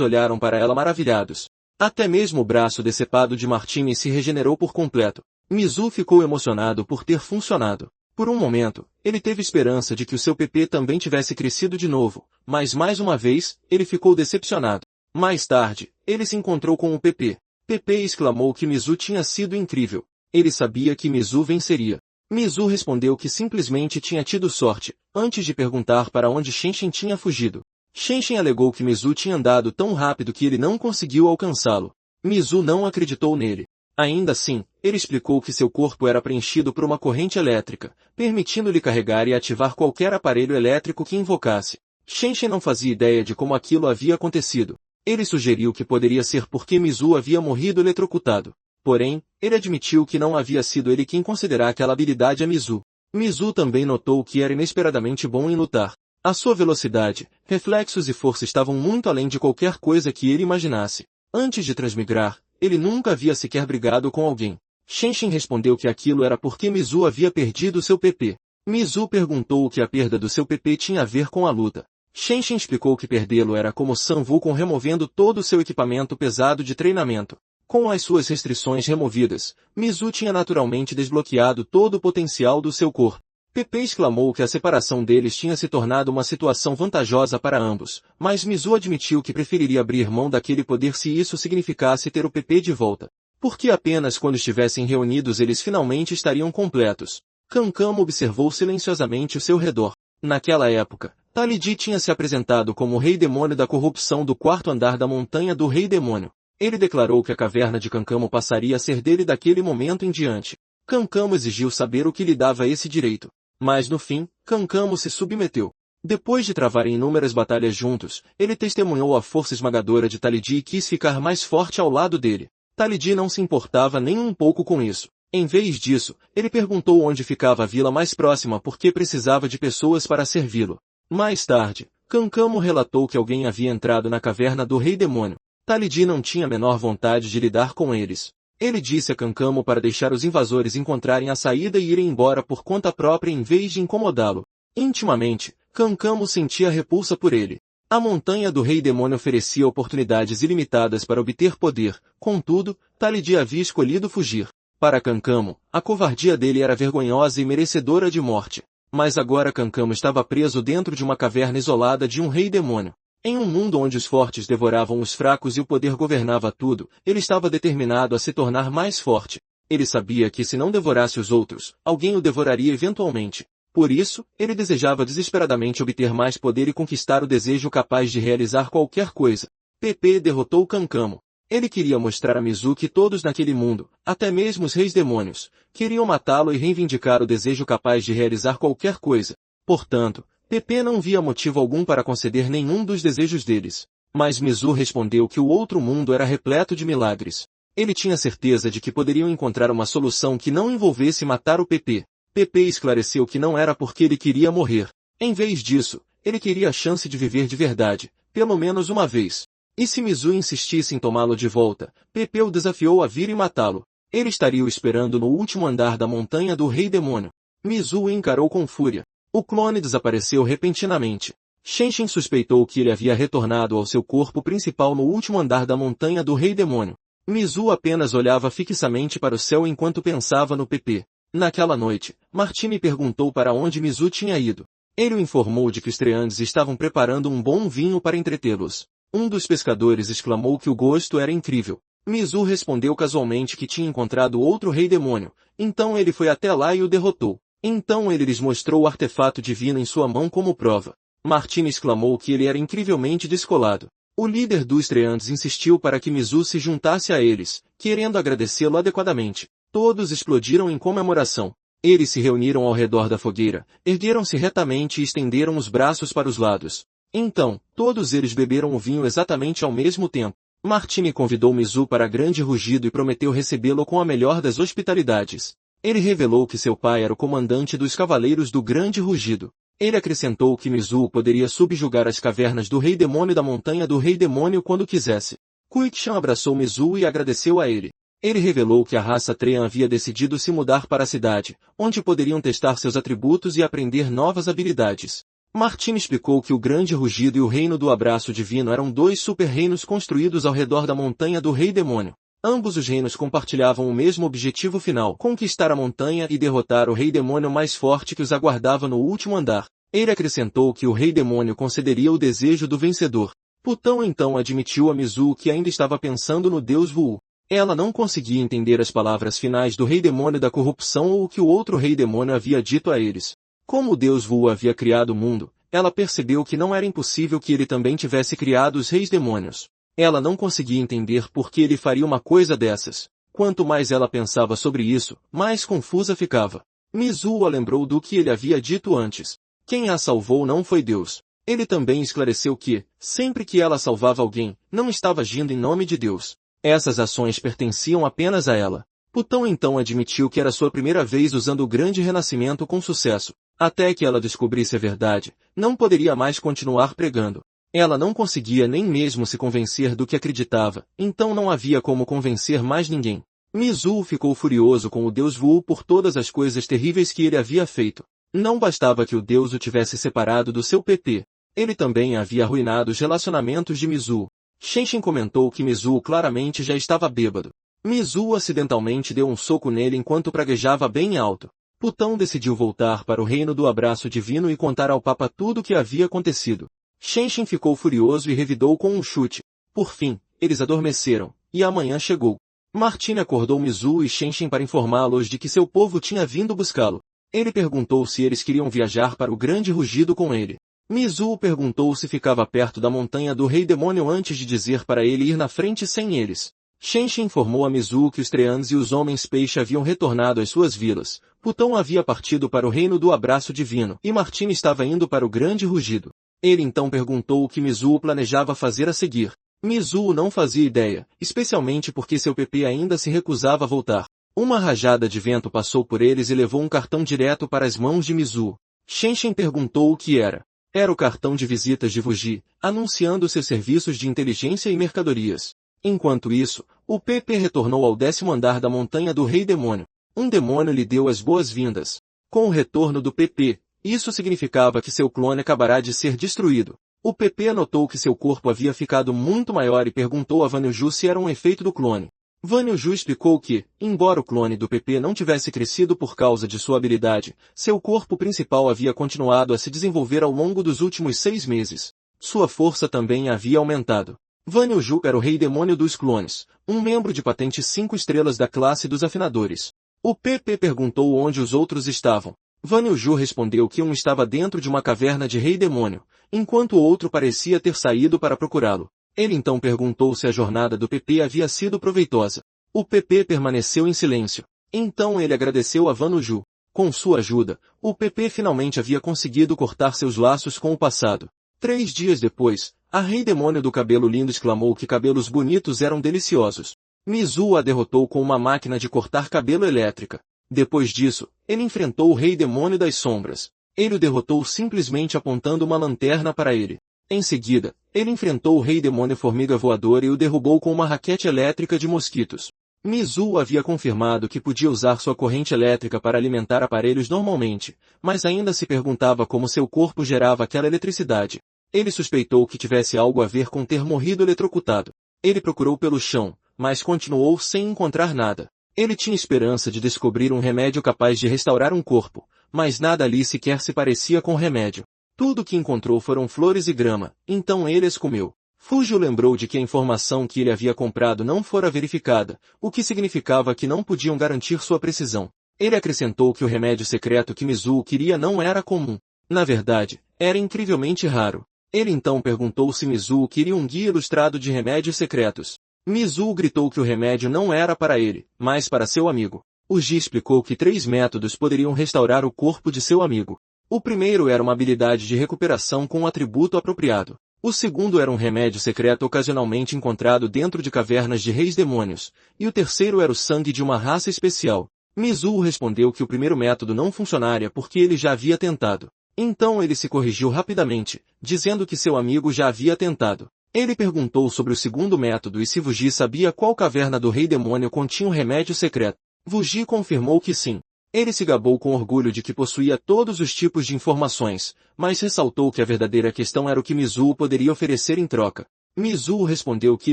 olharam para ela maravilhados. Até mesmo o braço decepado de Martini se regenerou por completo. Mizu ficou emocionado por ter funcionado. Por um momento, ele teve esperança de que o seu PP também tivesse crescido de novo, mas mais uma vez, ele ficou decepcionado. Mais tarde, ele se encontrou com o PP. PP exclamou que Mizu tinha sido incrível. Ele sabia que Mizu venceria. Mizu respondeu que simplesmente tinha tido sorte, antes de perguntar para onde Shenshin tinha fugido. Shenshin alegou que Mizu tinha andado tão rápido que ele não conseguiu alcançá-lo. Mizu não acreditou nele. Ainda assim, ele explicou que seu corpo era preenchido por uma corrente elétrica, permitindo-lhe carregar e ativar qualquer aparelho elétrico que invocasse. Shenshin não fazia ideia de como aquilo havia acontecido. Ele sugeriu que poderia ser porque Mizu havia morrido eletrocutado. Porém, ele admitiu que não havia sido ele quem considerar aquela habilidade a Mizu. Mizu também notou que era inesperadamente bom em lutar. A sua velocidade, reflexos e força estavam muito além de qualquer coisa que ele imaginasse. Antes de transmigrar, ele nunca havia sequer brigado com alguém. Shenshin respondeu que aquilo era porque Mizu havia perdido seu PP. Mizu perguntou o que a perda do seu PP tinha a ver com a luta. Shenshin explicou que perdê-lo era como Sun Wukong removendo todo o seu equipamento pesado de treinamento. Com as suas restrições removidas, Mizu tinha naturalmente desbloqueado todo o potencial do seu corpo. PP exclamou que a separação deles tinha se tornado uma situação vantajosa para ambos, mas Mizu admitiu que preferiria abrir mão daquele poder se isso significasse ter o PP de volta. Porque apenas quando estivessem reunidos eles finalmente estariam completos. Kankama observou silenciosamente o seu redor. Naquela época, Talidi tinha se apresentado como o Rei Demônio da corrupção do quarto andar da montanha do Rei Demônio. Ele declarou que a caverna de Kankamo passaria a ser dele daquele momento em diante. Kankamo exigiu saber o que lhe dava esse direito. Mas no fim, Kankamo se submeteu. Depois de travarem inúmeras batalhas juntos, ele testemunhou a força esmagadora de Talidi e quis ficar mais forte ao lado dele. Talidi não se importava nem um pouco com isso. Em vez disso, ele perguntou onde ficava a vila mais próxima porque precisava de pessoas para servi-lo. Mais tarde, Kankamo relatou que alguém havia entrado na caverna do Rei Demônio. Talidi não tinha a menor vontade de lidar com eles. Ele disse a Kankamo para deixar os invasores encontrarem a saída e irem embora por conta própria em vez de incomodá-lo. Intimamente, Kankamo sentia repulsa por ele. A montanha do Rei Demônio oferecia oportunidades ilimitadas para obter poder, contudo, Talidi havia escolhido fugir. Para Kankamo, a covardia dele era vergonhosa e merecedora de morte. Mas agora Kankamo estava preso dentro de uma caverna isolada de um Rei Demônio. Em um mundo onde os fortes devoravam os fracos e o poder governava tudo, ele estava determinado a se tornar mais forte. Ele sabia que se não devorasse os outros, alguém o devoraria eventualmente. Por isso, ele desejava desesperadamente obter mais poder e conquistar o desejo capaz de realizar qualquer coisa. PP derrotou Kankamo. Ele queria mostrar a Mizu que todos naquele mundo, até mesmo os reis demônios, queriam matá-lo e reivindicar o desejo capaz de realizar qualquer coisa. Portanto, PP não via motivo algum para conceder nenhum dos desejos deles. Mas Mizu respondeu que o outro mundo era repleto de milagres. Ele tinha certeza de que poderiam encontrar uma solução que não envolvesse matar o PP. PP esclareceu que não era porque ele queria morrer. Em vez disso, ele queria a chance de viver de verdade, pelo menos uma vez. E se Mizu insistisse em tomá-lo de volta, PP o desafiou a vir e matá-lo. Ele estaria o esperando no último andar da montanha do Rei Demônio. Mizu o encarou com fúria. O clone desapareceu repentinamente. Shenshin suspeitou que ele havia retornado ao seu corpo principal no último andar da montanha do Rei Demônio. Mizu apenas olhava fixamente para o céu enquanto pensava no PP. Naquela noite, Martini perguntou para onde Mizu tinha ido. Ele o informou de que os Treandes estavam preparando um bom vinho para entretê-los. Um dos pescadores exclamou que o gosto era incrível. Mizu respondeu casualmente que tinha encontrado outro Rei Demônio, então ele foi até lá e o derrotou. Então ele lhes mostrou o artefato divino em sua mão como prova. Martini exclamou que ele era incrivelmente descolado. O líder dos Treandes insistiu para que Mizu se juntasse a eles, querendo agradecê-lo adequadamente. Todos explodiram em comemoração. Eles se reuniram ao redor da fogueira, ergueram-se retamente e estenderam os braços para os lados. Então, todos eles beberam o vinho exatamente ao mesmo tempo. Martini convidou Mizu para grande rugido e prometeu recebê-lo com a melhor das hospitalidades. Ele revelou que seu pai era o comandante dos cavaleiros do grande rugido. Ele acrescentou que Mizu poderia subjugar as cavernas do Rei Demônio da Montanha do Rei Demônio quando quisesse. Quickshan abraçou Mizu e agradeceu a ele. Ele revelou que a raça Treant havia decidido se mudar para a cidade, onde poderiam testar seus atributos e aprender novas habilidades. Martini explicou que o Grande Rugido e o Reino do Abraço Divino eram dois super-reinos construídos ao redor da Montanha do Rei Demônio. Ambos os reinos compartilhavam o mesmo objetivo final: conquistar a montanha e derrotar o Rei Demônio mais forte que os aguardava no último andar. Ele acrescentou que o Rei Demônio concederia o desejo do vencedor. Putão então admitiu a Mizu que ainda estava pensando no deus Vu. Ela não conseguia entender as palavras finais do Rei Demônio da corrupção ou o que o outro Rei Demônio havia dito a eles. Como o deus Vu havia criado o mundo, ela percebeu que não era impossível que ele também tivesse criado os reis demônios. Ela não conseguia entender por que ele faria uma coisa dessas. Quanto mais ela pensava sobre isso, mais confusa ficava. Mizu a lembrou do que ele havia dito antes. Quem a salvou não foi Deus. Ele também esclareceu que, sempre que ela salvava alguém, não estava agindo em nome de Deus. Essas ações pertenciam apenas a ela. Putão então admitiu que era sua primeira vez usando o grande renascimento com sucesso. Até que ela descobrisse a verdade, não poderia mais continuar pregando. Ela não conseguia nem mesmo se convencer do que acreditava, então não havia como convencer mais ninguém. Mizu ficou furioso com o deus Vu por todas as coisas terríveis que ele havia feito. Não bastava que o deus o tivesse separado do seu PP. Ele também havia arruinado os relacionamentos de Mizu. Shenshin comentou que Mizu claramente já estava bêbado. Mizu acidentalmente deu um soco nele enquanto praguejava bem alto. Putão decidiu voltar para o reino do abraço divino e contar ao Papa tudo o que havia acontecido. Shenshin ficou furioso e revidou com um chute. Por fim, eles adormeceram, e a manhã chegou. Martini acordou Mizu e Shenshin para informá-los de que seu povo tinha vindo buscá-lo. Ele perguntou se eles queriam viajar para o Grande Rugido com ele. Mizu perguntou se ficava perto da montanha do Rei Demônio antes de dizer para ele ir na frente sem eles. Shenshin informou a Mizu que os Treants e os Homens-Peixe haviam retornado às suas vilas. Putão havia partido para o Reino do Abraço Divino, e Martini estava indo para o Grande Rugido. Ele então perguntou o que Mizu planejava fazer a seguir. Mizu não fazia ideia, especialmente porque seu PP ainda se recusava a voltar. Uma rajada de vento passou por eles e levou um cartão direto para as mãos de Mizu. Shenshin perguntou o que era. Era o cartão de visitas de Vuji, anunciando seus serviços de inteligência e mercadorias. Enquanto isso, o PP retornou ao 10º andar da montanha do Rei Demônio. Um demônio lhe deu as boas-vindas. Com o retorno do PP, isso significava que seu clone acabará de ser destruído. O PP notou que seu corpo havia ficado muito maior e perguntou a Vanilju se era um efeito do clone. Vanilju explicou que, embora o clone do PP não tivesse crescido por causa de sua habilidade, seu corpo principal havia continuado a se desenvolver ao longo dos últimos 6 meses. Sua força também havia aumentado. Vanilju era o Rei Demônio dos Clones, um membro de patente 5 estrelas da classe dos Afinadores. O PP perguntou onde os outros estavam. Vanilju respondeu que um estava dentro de uma caverna de Rei Demônio, enquanto o outro parecia ter saído para procurá-lo. Ele então perguntou se a jornada do PP havia sido proveitosa. O PP permaneceu em silêncio. Então ele agradeceu a Vanilju. Com sua ajuda, o PP finalmente havia conseguido cortar seus laços com o passado. 3 dias depois, a Rei Demônio do Cabelo Lindo exclamou que cabelos bonitos eram deliciosos. Mizu a derrotou com uma máquina de cortar cabelo elétrica. Depois disso, ele enfrentou o Rei Demônio das Sombras. Ele o derrotou simplesmente apontando uma lanterna para ele. Em seguida, ele enfrentou o Rei Demônio Formiga Voadora e o derrubou com uma raquete elétrica de mosquitos. Mizu havia confirmado que podia usar sua corrente elétrica para alimentar aparelhos normalmente, mas ainda se perguntava como seu corpo gerava aquela eletricidade. Ele suspeitou que tivesse algo a ver com ter morrido eletrocutado. Ele procurou pelo chão, mas continuou sem encontrar nada. Ele tinha esperança de descobrir um remédio capaz de restaurar um corpo, mas nada ali sequer se parecia com remédio. Tudo que encontrou foram flores e grama, então ele as comeu. Fujio lembrou de que a informação que ele havia comprado não fora verificada, o que significava que não podiam garantir sua precisão. Ele acrescentou que o remédio secreto que Mizu queria não era comum. Na verdade, era incrivelmente raro. Ele então perguntou se Mizu queria um guia ilustrado de remédios secretos. Mizu gritou que o remédio não era para ele, mas para seu amigo. O Ji explicou que 3 métodos poderiam restaurar o corpo de seu amigo. O primeiro era uma habilidade de recuperação com um atributo apropriado. O segundo era um remédio secreto ocasionalmente encontrado dentro de cavernas de reis demônios. E o terceiro era o sangue de uma raça especial. Mizuho respondeu que o primeiro método não funcionaria porque ele já havia tentado. Então ele se corrigiu rapidamente, dizendo que seu amigo já havia tentado. Ele perguntou sobre o segundo método e se Wuji sabia qual caverna do rei demônio continha um remédio secreto. Wuji confirmou que sim. Ele se gabou com orgulho de que possuía todos os tipos de informações, mas ressaltou que a verdadeira questão era o que Mizuho poderia oferecer em troca. Mizuho respondeu que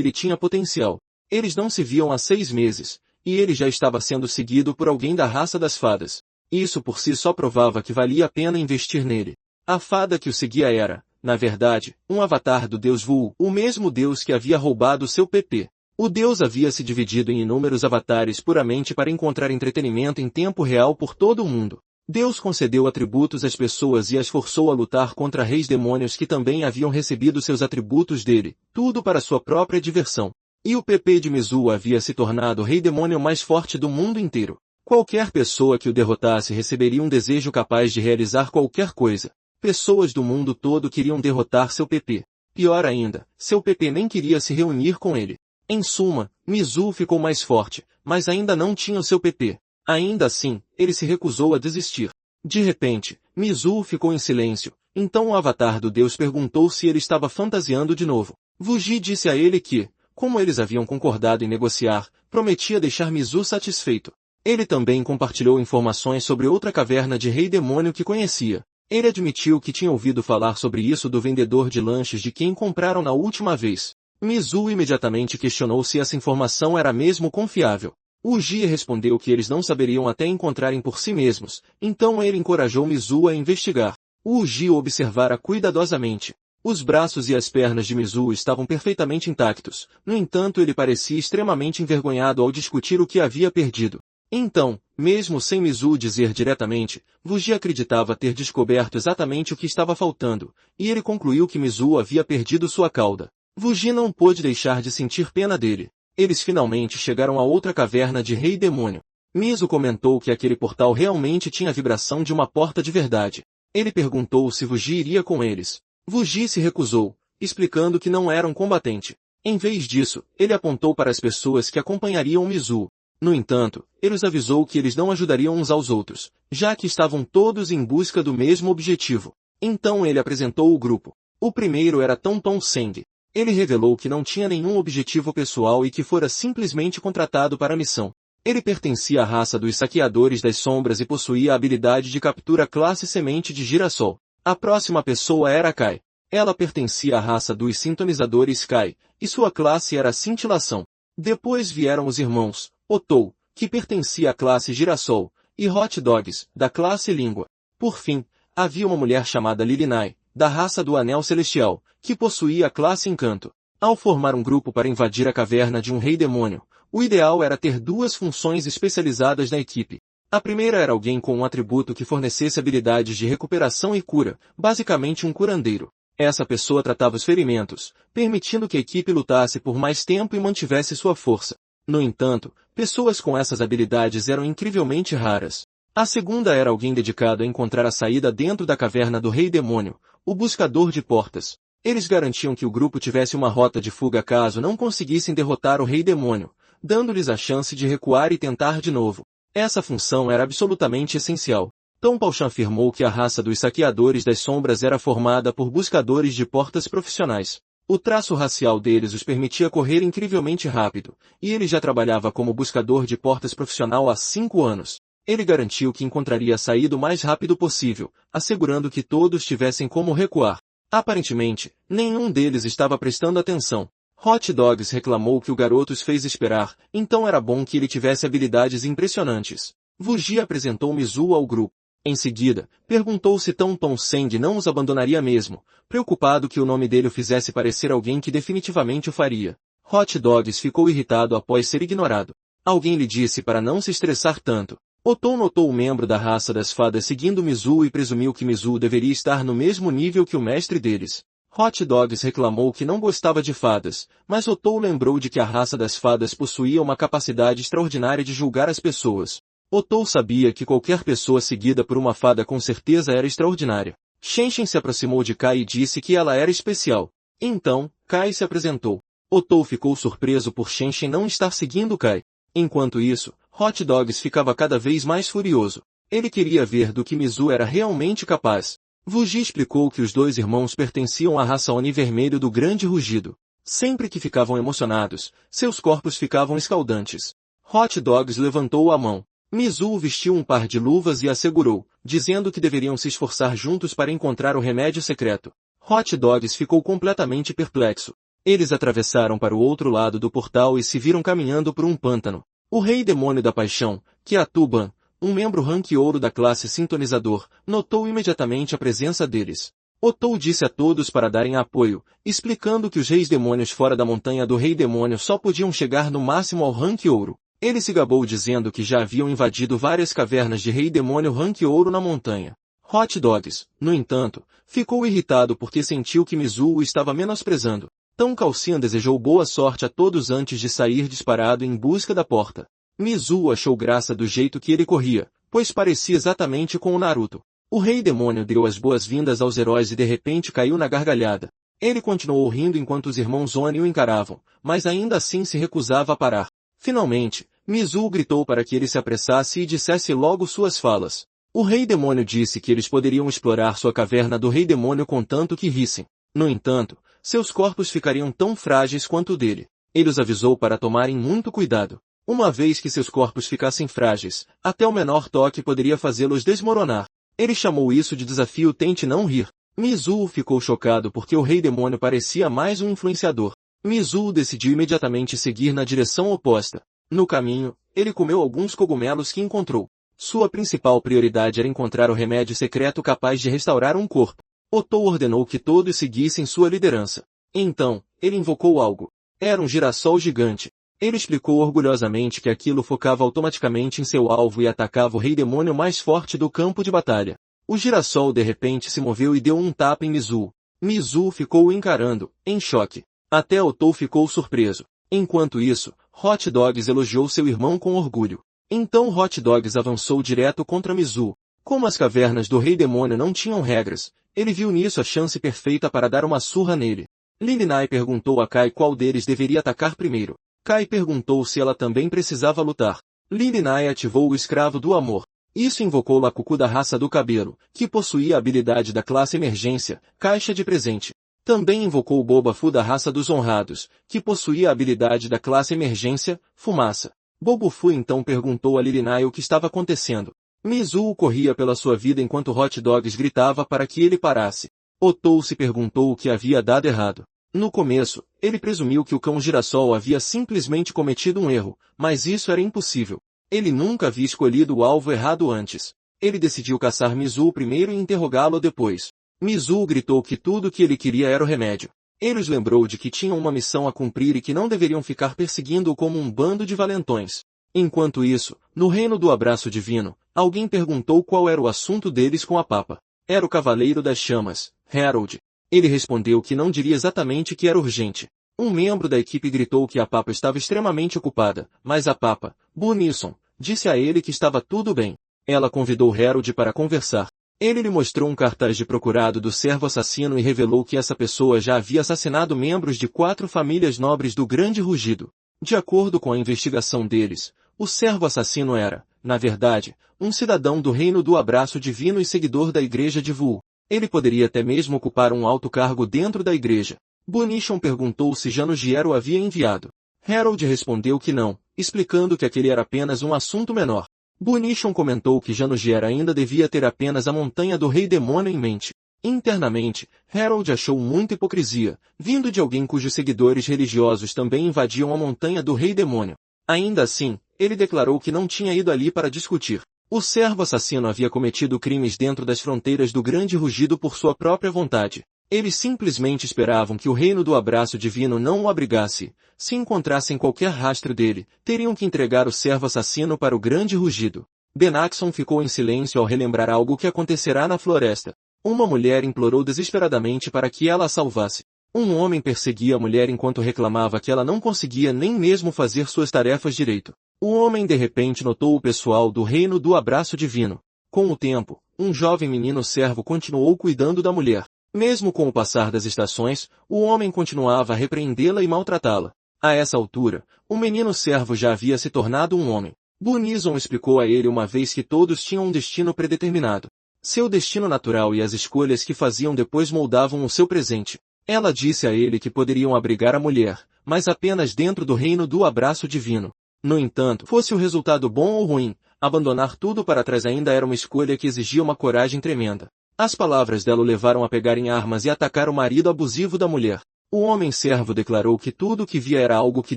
ele tinha potencial. Eles não se viam há 6 meses, e ele já estava sendo seguido por alguém da raça das fadas. Isso por si só provava que valia a pena investir nele. A fada que o seguia era, na verdade, um avatar do deus Wu, o mesmo deus que havia roubado seu PP. O deus havia se dividido em inúmeros avatares puramente para encontrar entretenimento em tempo real por todo o mundo. Deus concedeu atributos às pessoas e as forçou a lutar contra reis demônios que também haviam recebido seus atributos dele, tudo para sua própria diversão. E o PP de Mizuho havia se tornado o rei demônio mais forte do mundo inteiro. Qualquer pessoa que o derrotasse receberia um desejo capaz de realizar qualquer coisa. Pessoas do mundo todo queriam derrotar seu PP. Pior ainda, seu PP nem queria se reunir com ele. Em suma, Mizuho ficou mais forte, mas ainda não tinha o seu PP. Ainda assim, ele se recusou a desistir. De repente, Mizuho ficou em silêncio, então o avatar do deus perguntou se ele estava fantasiando de novo. Wuji disse a ele que, como eles haviam concordado em negociar, prometia deixar Mizuho satisfeito. Ele também compartilhou informações sobre outra caverna de rei demônio que conhecia. Ele admitiu que tinha ouvido falar sobre isso do vendedor de lanches de quem compraram na última vez. Mizuho imediatamente questionou se essa informação era mesmo confiável. Wuji respondeu que eles não saberiam até encontrarem por si mesmos, então ele encorajou Mizuho a investigar. Wuji o observara cuidadosamente. Os braços e as pernas de Mizuho estavam perfeitamente intactos, no entanto ele parecia extremamente envergonhado ao discutir o que havia perdido. Então, mesmo sem Mizuho dizer diretamente, Wuji acreditava ter descoberto exatamente o que estava faltando, e ele concluiu que Mizuho havia perdido sua cauda. Wuji não pôde deixar de sentir pena dele. Eles finalmente chegaram a outra caverna de rei demônio. Mizuho comentou que aquele portal realmente tinha a vibração de uma porta de verdade. Ele perguntou se Wuji iria com eles. Wuji se recusou, explicando que não era um combatente. Em vez disso, ele apontou para as pessoas que acompanhariam Mizuho. No entanto, ele os avisou que eles não ajudariam uns aos outros, já que estavam todos em busca do mesmo objetivo. Então ele apresentou o grupo. O primeiro era Tonton Seng. Ele revelou que não tinha nenhum objetivo pessoal e que fora simplesmente contratado para a missão. Ele pertencia à raça dos saqueadores das sombras e possuía a habilidade de captura classe semente de girassol. A próxima pessoa era Kai. Ela pertencia à raça dos sintonizadores Kai, e sua classe era cintilação. Depois vieram os irmãos, Otou, que pertencia à classe girassol, e Hot Dogs, da classe língua. Por fim, havia uma mulher chamada Lilinai, da raça do Anel Celestial, que possuía a classe Encanto. Ao formar um grupo para invadir a caverna de um rei demônio, o ideal era ter 2 funções especializadas na equipe. A primeira era alguém com um atributo que fornecesse habilidades de recuperação e cura, basicamente um curandeiro. Essa pessoa tratava os ferimentos, permitindo que a equipe lutasse por mais tempo e mantivesse sua força. No entanto, pessoas com essas habilidades eram incrivelmente raras. A segunda era alguém dedicado a encontrar a saída dentro da caverna do rei demônio, o buscador de portas. Eles garantiam que o grupo tivesse uma rota de fuga caso não conseguissem derrotar o rei demônio, dando-lhes a chance de recuar e tentar de novo. Essa função era absolutamente essencial. Tom Pauchan afirmou que a raça dos saqueadores das sombras era formada por buscadores de portas profissionais. O traço racial deles os permitia correr incrivelmente rápido, e ele já trabalhava como buscador de portas profissional há 5 anos. Ele garantiu que encontraria a saída o mais rápido possível, assegurando que todos tivessem como recuar. Aparentemente, nenhum deles estava prestando atenção. Hot Dogs reclamou que o garoto os fez esperar, então era bom que ele tivesse habilidades impressionantes. Wuji apresentou Mizuho ao grupo. Em seguida, perguntou se Tonton Seng não os abandonaria mesmo, preocupado que o nome dele o fizesse parecer alguém que definitivamente o faria. Hot Dogs ficou irritado após ser ignorado. Alguém lhe disse para não se estressar tanto. Otou notou o membro da raça das fadas seguindo Mizuho e presumiu que Mizuho deveria estar no mesmo nível que o mestre deles. Hot Dogs reclamou que não gostava de fadas, mas Otou lembrou de que a raça das fadas possuía uma capacidade extraordinária de julgar as pessoas. Otou sabia que qualquer pessoa seguida por uma fada com certeza era extraordinária. Shenshin se aproximou de Kai e disse que ela era especial. Então, Kai se apresentou. Otou ficou surpreso por Shenshin não estar seguindo Kai. Enquanto isso, Hot Dogs ficava cada vez mais furioso. Ele queria ver do que Mizu era realmente capaz. Wuji explicou que os dois irmãos pertenciam à raça Oni Vermelho do Grande Rugido. Sempre que ficavam emocionados, seus corpos ficavam escaldantes. Hot Dogs levantou a mão. Mizu vestiu um par de luvas e assegurou, dizendo que deveriam se esforçar juntos para encontrar o remédio secreto. Hot Dogs ficou completamente perplexo. Eles atravessaram para o outro lado do portal e se viram caminhando por um pântano. O Rei Demônio da Paixão, Kiatuban, um membro rank ouro da classe Sintonizador, notou imediatamente a presença deles. Otou disse a todos para darem apoio, explicando que os Reis Demônios fora da Montanha do Rei Demônio só podiam chegar no máximo ao rank ouro. Ele se gabou dizendo que já haviam invadido várias cavernas de Rei Demônio rank ouro na montanha. Hot Dogs, no entanto, ficou irritado porque sentiu que Mizu o estava menosprezando. Então Calcian desejou boa sorte a todos antes de sair disparado em busca da porta. Mizu achou graça do jeito que ele corria, pois parecia exatamente com o Naruto. O Rei Demônio deu as boas-vindas aos heróis e de repente caiu na gargalhada. Ele continuou rindo enquanto os irmãos Oni o encaravam, mas ainda assim se recusava a parar. Finalmente, Mizu gritou para que ele se apressasse e dissesse logo suas falas. O Rei Demônio disse que eles poderiam explorar sua caverna do Rei Demônio contanto que rissem. No entanto, seus corpos ficariam tão frágeis quanto o dele. Ele os avisou para tomarem muito cuidado. Uma vez que seus corpos ficassem frágeis, até o menor toque poderia fazê-los desmoronar. Ele chamou isso de desafio tente não rir. Mizu ficou chocado porque o Rei Demônio parecia mais um influenciador. Mizu decidiu imediatamente seguir na direção oposta. No caminho, ele comeu alguns cogumelos que encontrou. Sua principal prioridade era encontrar o remédio secreto capaz de restaurar um corpo. Otou ordenou que todos seguissem sua liderança. Então, ele invocou algo. Era um girassol gigante. Ele explicou orgulhosamente que aquilo focava automaticamente em seu alvo e atacava o Rei Demônio mais forte do campo de batalha. O girassol de repente se moveu e deu um tapa em Mizu. Mizu ficou o encarando, em choque. Até Otou ficou surpreso. Enquanto isso, Hot Dogs elogiou seu irmão com orgulho. Então Hot Dogs avançou direto contra Mizu. Como as cavernas do Rei Demônio não tinham regras, ele viu nisso a chance perfeita para dar uma surra nele. Lin Nai perguntou a Kai qual deles deveria atacar primeiro. Kai perguntou se ela também precisava lutar. Lin Nai ativou o Escravo do Amor. Isso invocou Lakuku da Raça do Cabelo, que possuía a habilidade da classe Emergência, Caixa de Presente. Também invocou Boba Fu da Raça dos Honrados, que possuía a habilidade da classe Emergência, Fumaça. Bobo Fu então perguntou a Lin Nai o que estava acontecendo. Mizu corria pela sua vida enquanto Hot Dogs gritava para que ele parasse. Otou se perguntou o que havia dado errado. No começo, ele presumiu que o cão girassol havia simplesmente cometido um erro, mas isso era impossível. Ele nunca havia escolhido o alvo errado antes. Ele decidiu caçar Mizu primeiro e interrogá-lo depois. Mizu gritou que tudo o que ele queria era o remédio. Ele os lembrou de que tinham uma missão a cumprir e que não deveriam ficar perseguindo-o como um bando de valentões. Enquanto isso, no reino do abraço divino, alguém perguntou qual era o assunto deles com a Papa. Era o Cavaleiro das Chamas, Harold. Ele respondeu que não diria exatamente que era urgente. Um membro da equipe gritou que a Papa estava extremamente ocupada, mas a Papa, Bunisson, disse a ele que estava tudo bem. Ela convidou Harold para conversar. Ele lhe mostrou um cartaz de procurado do servo assassino e revelou que essa pessoa já havia assassinado membros de 4 famílias nobres do Grande Rugido. De acordo com a investigação deles, o servo assassino era, na verdade, um cidadão do Reino do Abraço Divino e seguidor da Igreja de Vu. Ele poderia até mesmo ocupar um alto cargo dentro da igreja. Bonichon perguntou se Janugier o havia enviado. Harold respondeu que não, explicando que aquele era apenas um assunto menor. Bonichon comentou que Janugier ainda devia ter apenas a montanha do Rei Demônio em mente. Internamente, Harold achou muita hipocrisia, vindo de alguém cujos seguidores religiosos também invadiam a montanha do Rei Demônio. Ainda assim, ele declarou que não tinha ido ali para discutir. O servo assassino havia cometido crimes dentro das fronteiras do Grande Rugido por sua própria vontade. Eles simplesmente esperavam que o reino do abraço divino não o abrigasse. Se encontrassem qualquer rastro dele, teriam que entregar o servo assassino para o Grande Rugido. Benaxon ficou em silêncio ao relembrar algo que acontecerá na floresta. Uma mulher implorou desesperadamente para que ela a salvasse. Um homem perseguia a mulher enquanto reclamava que ela não conseguia nem mesmo fazer suas tarefas direito. O homem de repente notou o pessoal do reino do abraço divino. Com o tempo, um jovem menino servo continuou cuidando da mulher. Mesmo com o passar das estações, o homem continuava a repreendê-la e maltratá-la. A essa altura, o menino servo já havia se tornado um homem. Bunison explicou a ele uma vez que todos tinham um destino predeterminado. Seu destino natural e as escolhas que faziam depois moldavam o seu presente. Ela disse a ele que poderiam abrigar a mulher, mas apenas dentro do reino do abraço divino. No entanto, fosse o resultado bom ou ruim, abandonar tudo para trás ainda era uma escolha que exigia uma coragem tremenda. As palavras dela o levaram a pegar em armas e atacar o marido abusivo da mulher. O homem servo declarou que tudo o que via era algo que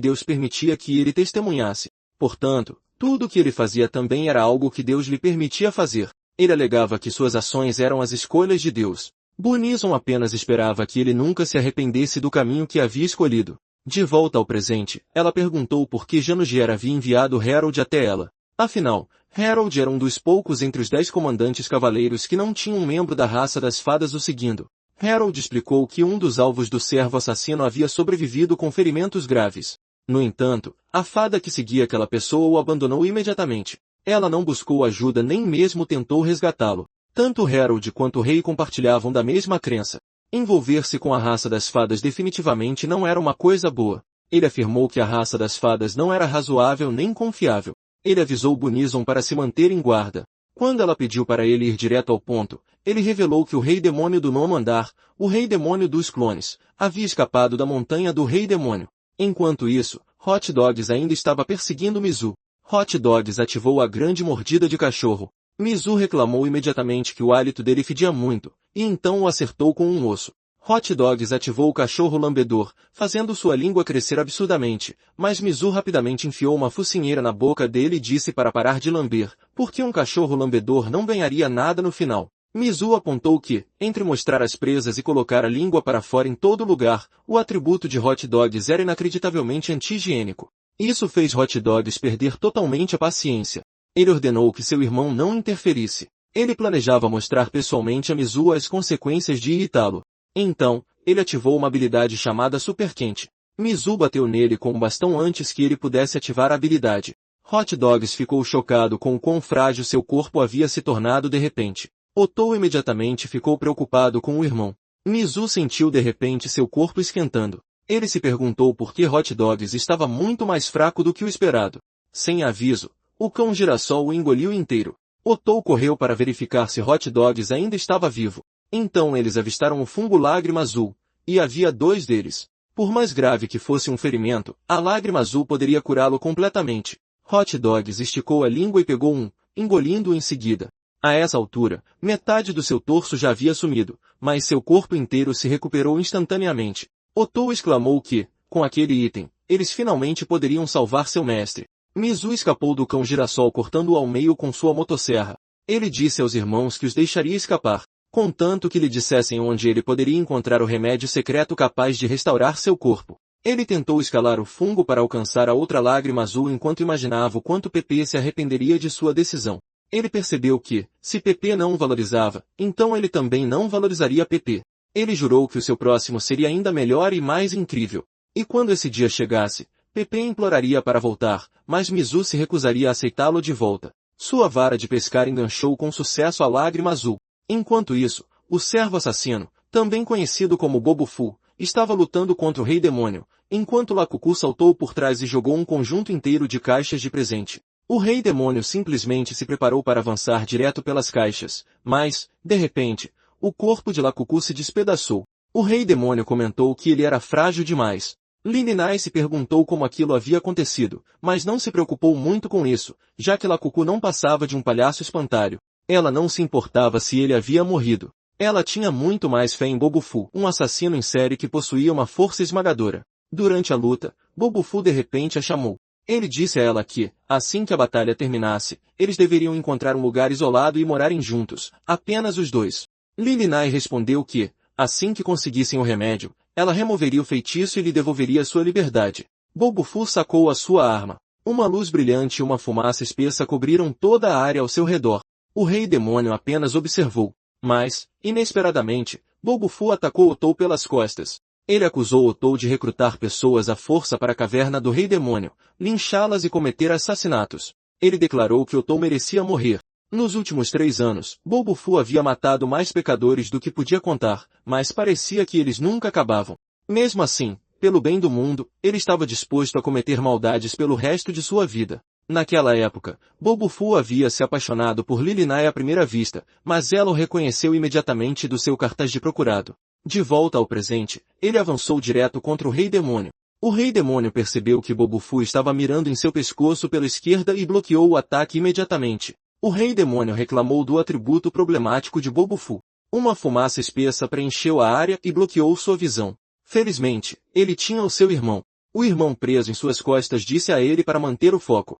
Deus permitia que ele testemunhasse. Portanto, tudo o que ele fazia também era algo que Deus lhe permitia fazer. Ele alegava que suas ações eram as escolhas de Deus. Bunison apenas esperava que ele nunca se arrependesse do caminho que havia escolhido. De volta ao presente, ela perguntou por que Janugier havia enviado Harold até ela. Afinal, Harold era um dos poucos entre os 10 comandantes cavaleiros que não tinha um membro da raça das fadas o seguindo. Harold explicou que um dos alvos do servo assassino havia sobrevivido com ferimentos graves. No entanto, a fada que seguia aquela pessoa o abandonou imediatamente. Ela não buscou ajuda nem mesmo tentou resgatá-lo. Tanto Harold quanto o rei compartilhavam da mesma crença. Envolver-se com a raça das fadas definitivamente não era uma coisa boa. Ele afirmou que a raça das fadas não era razoável nem confiável. Ele avisou Bunison para se manter em guarda. Quando ela pediu para ele ir direto ao ponto, ele revelou que o rei demônio do nono andar, o rei demônio dos clones, havia escapado da montanha do rei demônio. Enquanto isso, Hot Dogs ainda estava perseguindo Mizu. Hot Dogs ativou a grande mordida de cachorro. Mizu reclamou imediatamente que o hálito dele fedia muito, e então o acertou com um osso. Hot Dogs ativou o cachorro lambedor, fazendo sua língua crescer absurdamente, mas Mizu rapidamente enfiou uma focinheira na boca dele e disse para parar de lamber, porque um cachorro lambedor não ganharia nada no final. Mizu apontou que, entre mostrar as presas e colocar a língua para fora em todo lugar, o atributo de Hot Dogs era inacreditavelmente anti-higiênico. Isso fez Hot Dogs perder totalmente a paciência. Ele ordenou que seu irmão não interferisse. Ele planejava mostrar pessoalmente a Mizu as consequências de irritá-lo. Então, ele ativou uma habilidade chamada Super Quente. Mizu bateu nele com um bastão antes que ele pudesse ativar a habilidade. Hot Dogs ficou chocado com o quão frágil seu corpo havia se tornado de repente. Otou imediatamente ficou preocupado com o irmão. Mizu sentiu de repente seu corpo esquentando. Ele se perguntou por que Hot Dogs estava muito mais fraco do que o esperado. Sem aviso, o cão girassol o engoliu inteiro. Otou correu para verificar se Hot Dogs ainda estava vivo. Então eles avistaram o fungo lágrima azul, e havia 2 deles. Por mais grave que fosse um ferimento, a lágrima azul poderia curá-lo completamente. Hot Dogs esticou a língua e pegou um, engolindo-o em seguida. A essa altura, metade do seu torso já havia sumido, mas seu corpo inteiro se recuperou instantaneamente. Otou exclamou que, com aquele item, eles finalmente poderiam salvar seu mestre. Mizu escapou do cão girassol cortando-o ao meio com sua motosserra. Ele disse aos irmãos que os deixaria escapar, contanto que lhe dissessem onde ele poderia encontrar o remédio secreto capaz de restaurar seu corpo. Ele tentou escalar o fungo para alcançar a outra lágrima azul enquanto imaginava o quanto Pepe se arrependeria de sua decisão. Ele percebeu que, se Pepe não o valorizava, então ele também não valorizaria Pepe. Ele jurou que o seu próximo seria ainda melhor e mais incrível. E quando esse dia chegasse, Pepe imploraria para voltar, mas Mizu se recusaria a aceitá-lo de volta. Sua vara de pescar enganchou com sucesso a lágrima azul. Enquanto isso, o servo assassino, também conhecido como Bobo Fu, estava lutando contra o rei demônio, enquanto Lakuku saltou por trás e jogou um conjunto inteiro de caixas de presente. O rei demônio simplesmente se preparou para avançar direto pelas caixas, mas, de repente, o corpo de Lakuku se despedaçou. O rei demônio comentou que ele era frágil demais. Lily Nice perguntou como aquilo havia acontecido, mas não se preocupou muito com isso, já que Lakuku não passava de um palhaço espantalho. Ela não se importava se ele havia morrido. Ela tinha muito mais fé em Bobo Fu, um assassino em série que possuía uma força esmagadora. Durante a luta, Bobo Fu de repente a chamou. Ele disse a ela que, assim que a batalha terminasse, eles deveriam encontrar um lugar isolado e morarem juntos, apenas os 2. Lily Nai respondeu que, assim que conseguissem o remédio, ela removeria o feitiço e lhe devolveria sua liberdade. Bobo Fu sacou a sua arma. Uma luz brilhante e uma fumaça espessa cobriram toda a área ao seu redor. O rei demônio apenas observou. Mas, inesperadamente, Bobo Fu atacou Otou pelas costas. Ele acusou Otou de recrutar pessoas à força para a caverna do Rei Demônio, linchá-las e cometer assassinatos. Ele declarou que Otou merecia morrer. Nos últimos 3 anos, Bobo Fu havia matado mais pecadores do que podia contar, mas parecia que eles nunca acabavam. Mesmo assim, pelo bem do mundo, ele estava disposto a cometer maldades pelo resto de sua vida. Naquela época, Bobo Fu havia se apaixonado por Lili Nai à primeira vista, mas ela o reconheceu imediatamente do seu cartaz de procurado. De volta ao presente, ele avançou direto contra o Rei Demônio. O Rei Demônio percebeu que Bobo Fu estava mirando em seu pescoço pela esquerda e bloqueou o ataque imediatamente. O Rei Demônio reclamou do atributo problemático de Bobo Fu. Uma fumaça espessa preencheu a área e bloqueou sua visão. Felizmente, ele tinha o seu irmão. O irmão preso em suas costas disse a ele para manter o foco.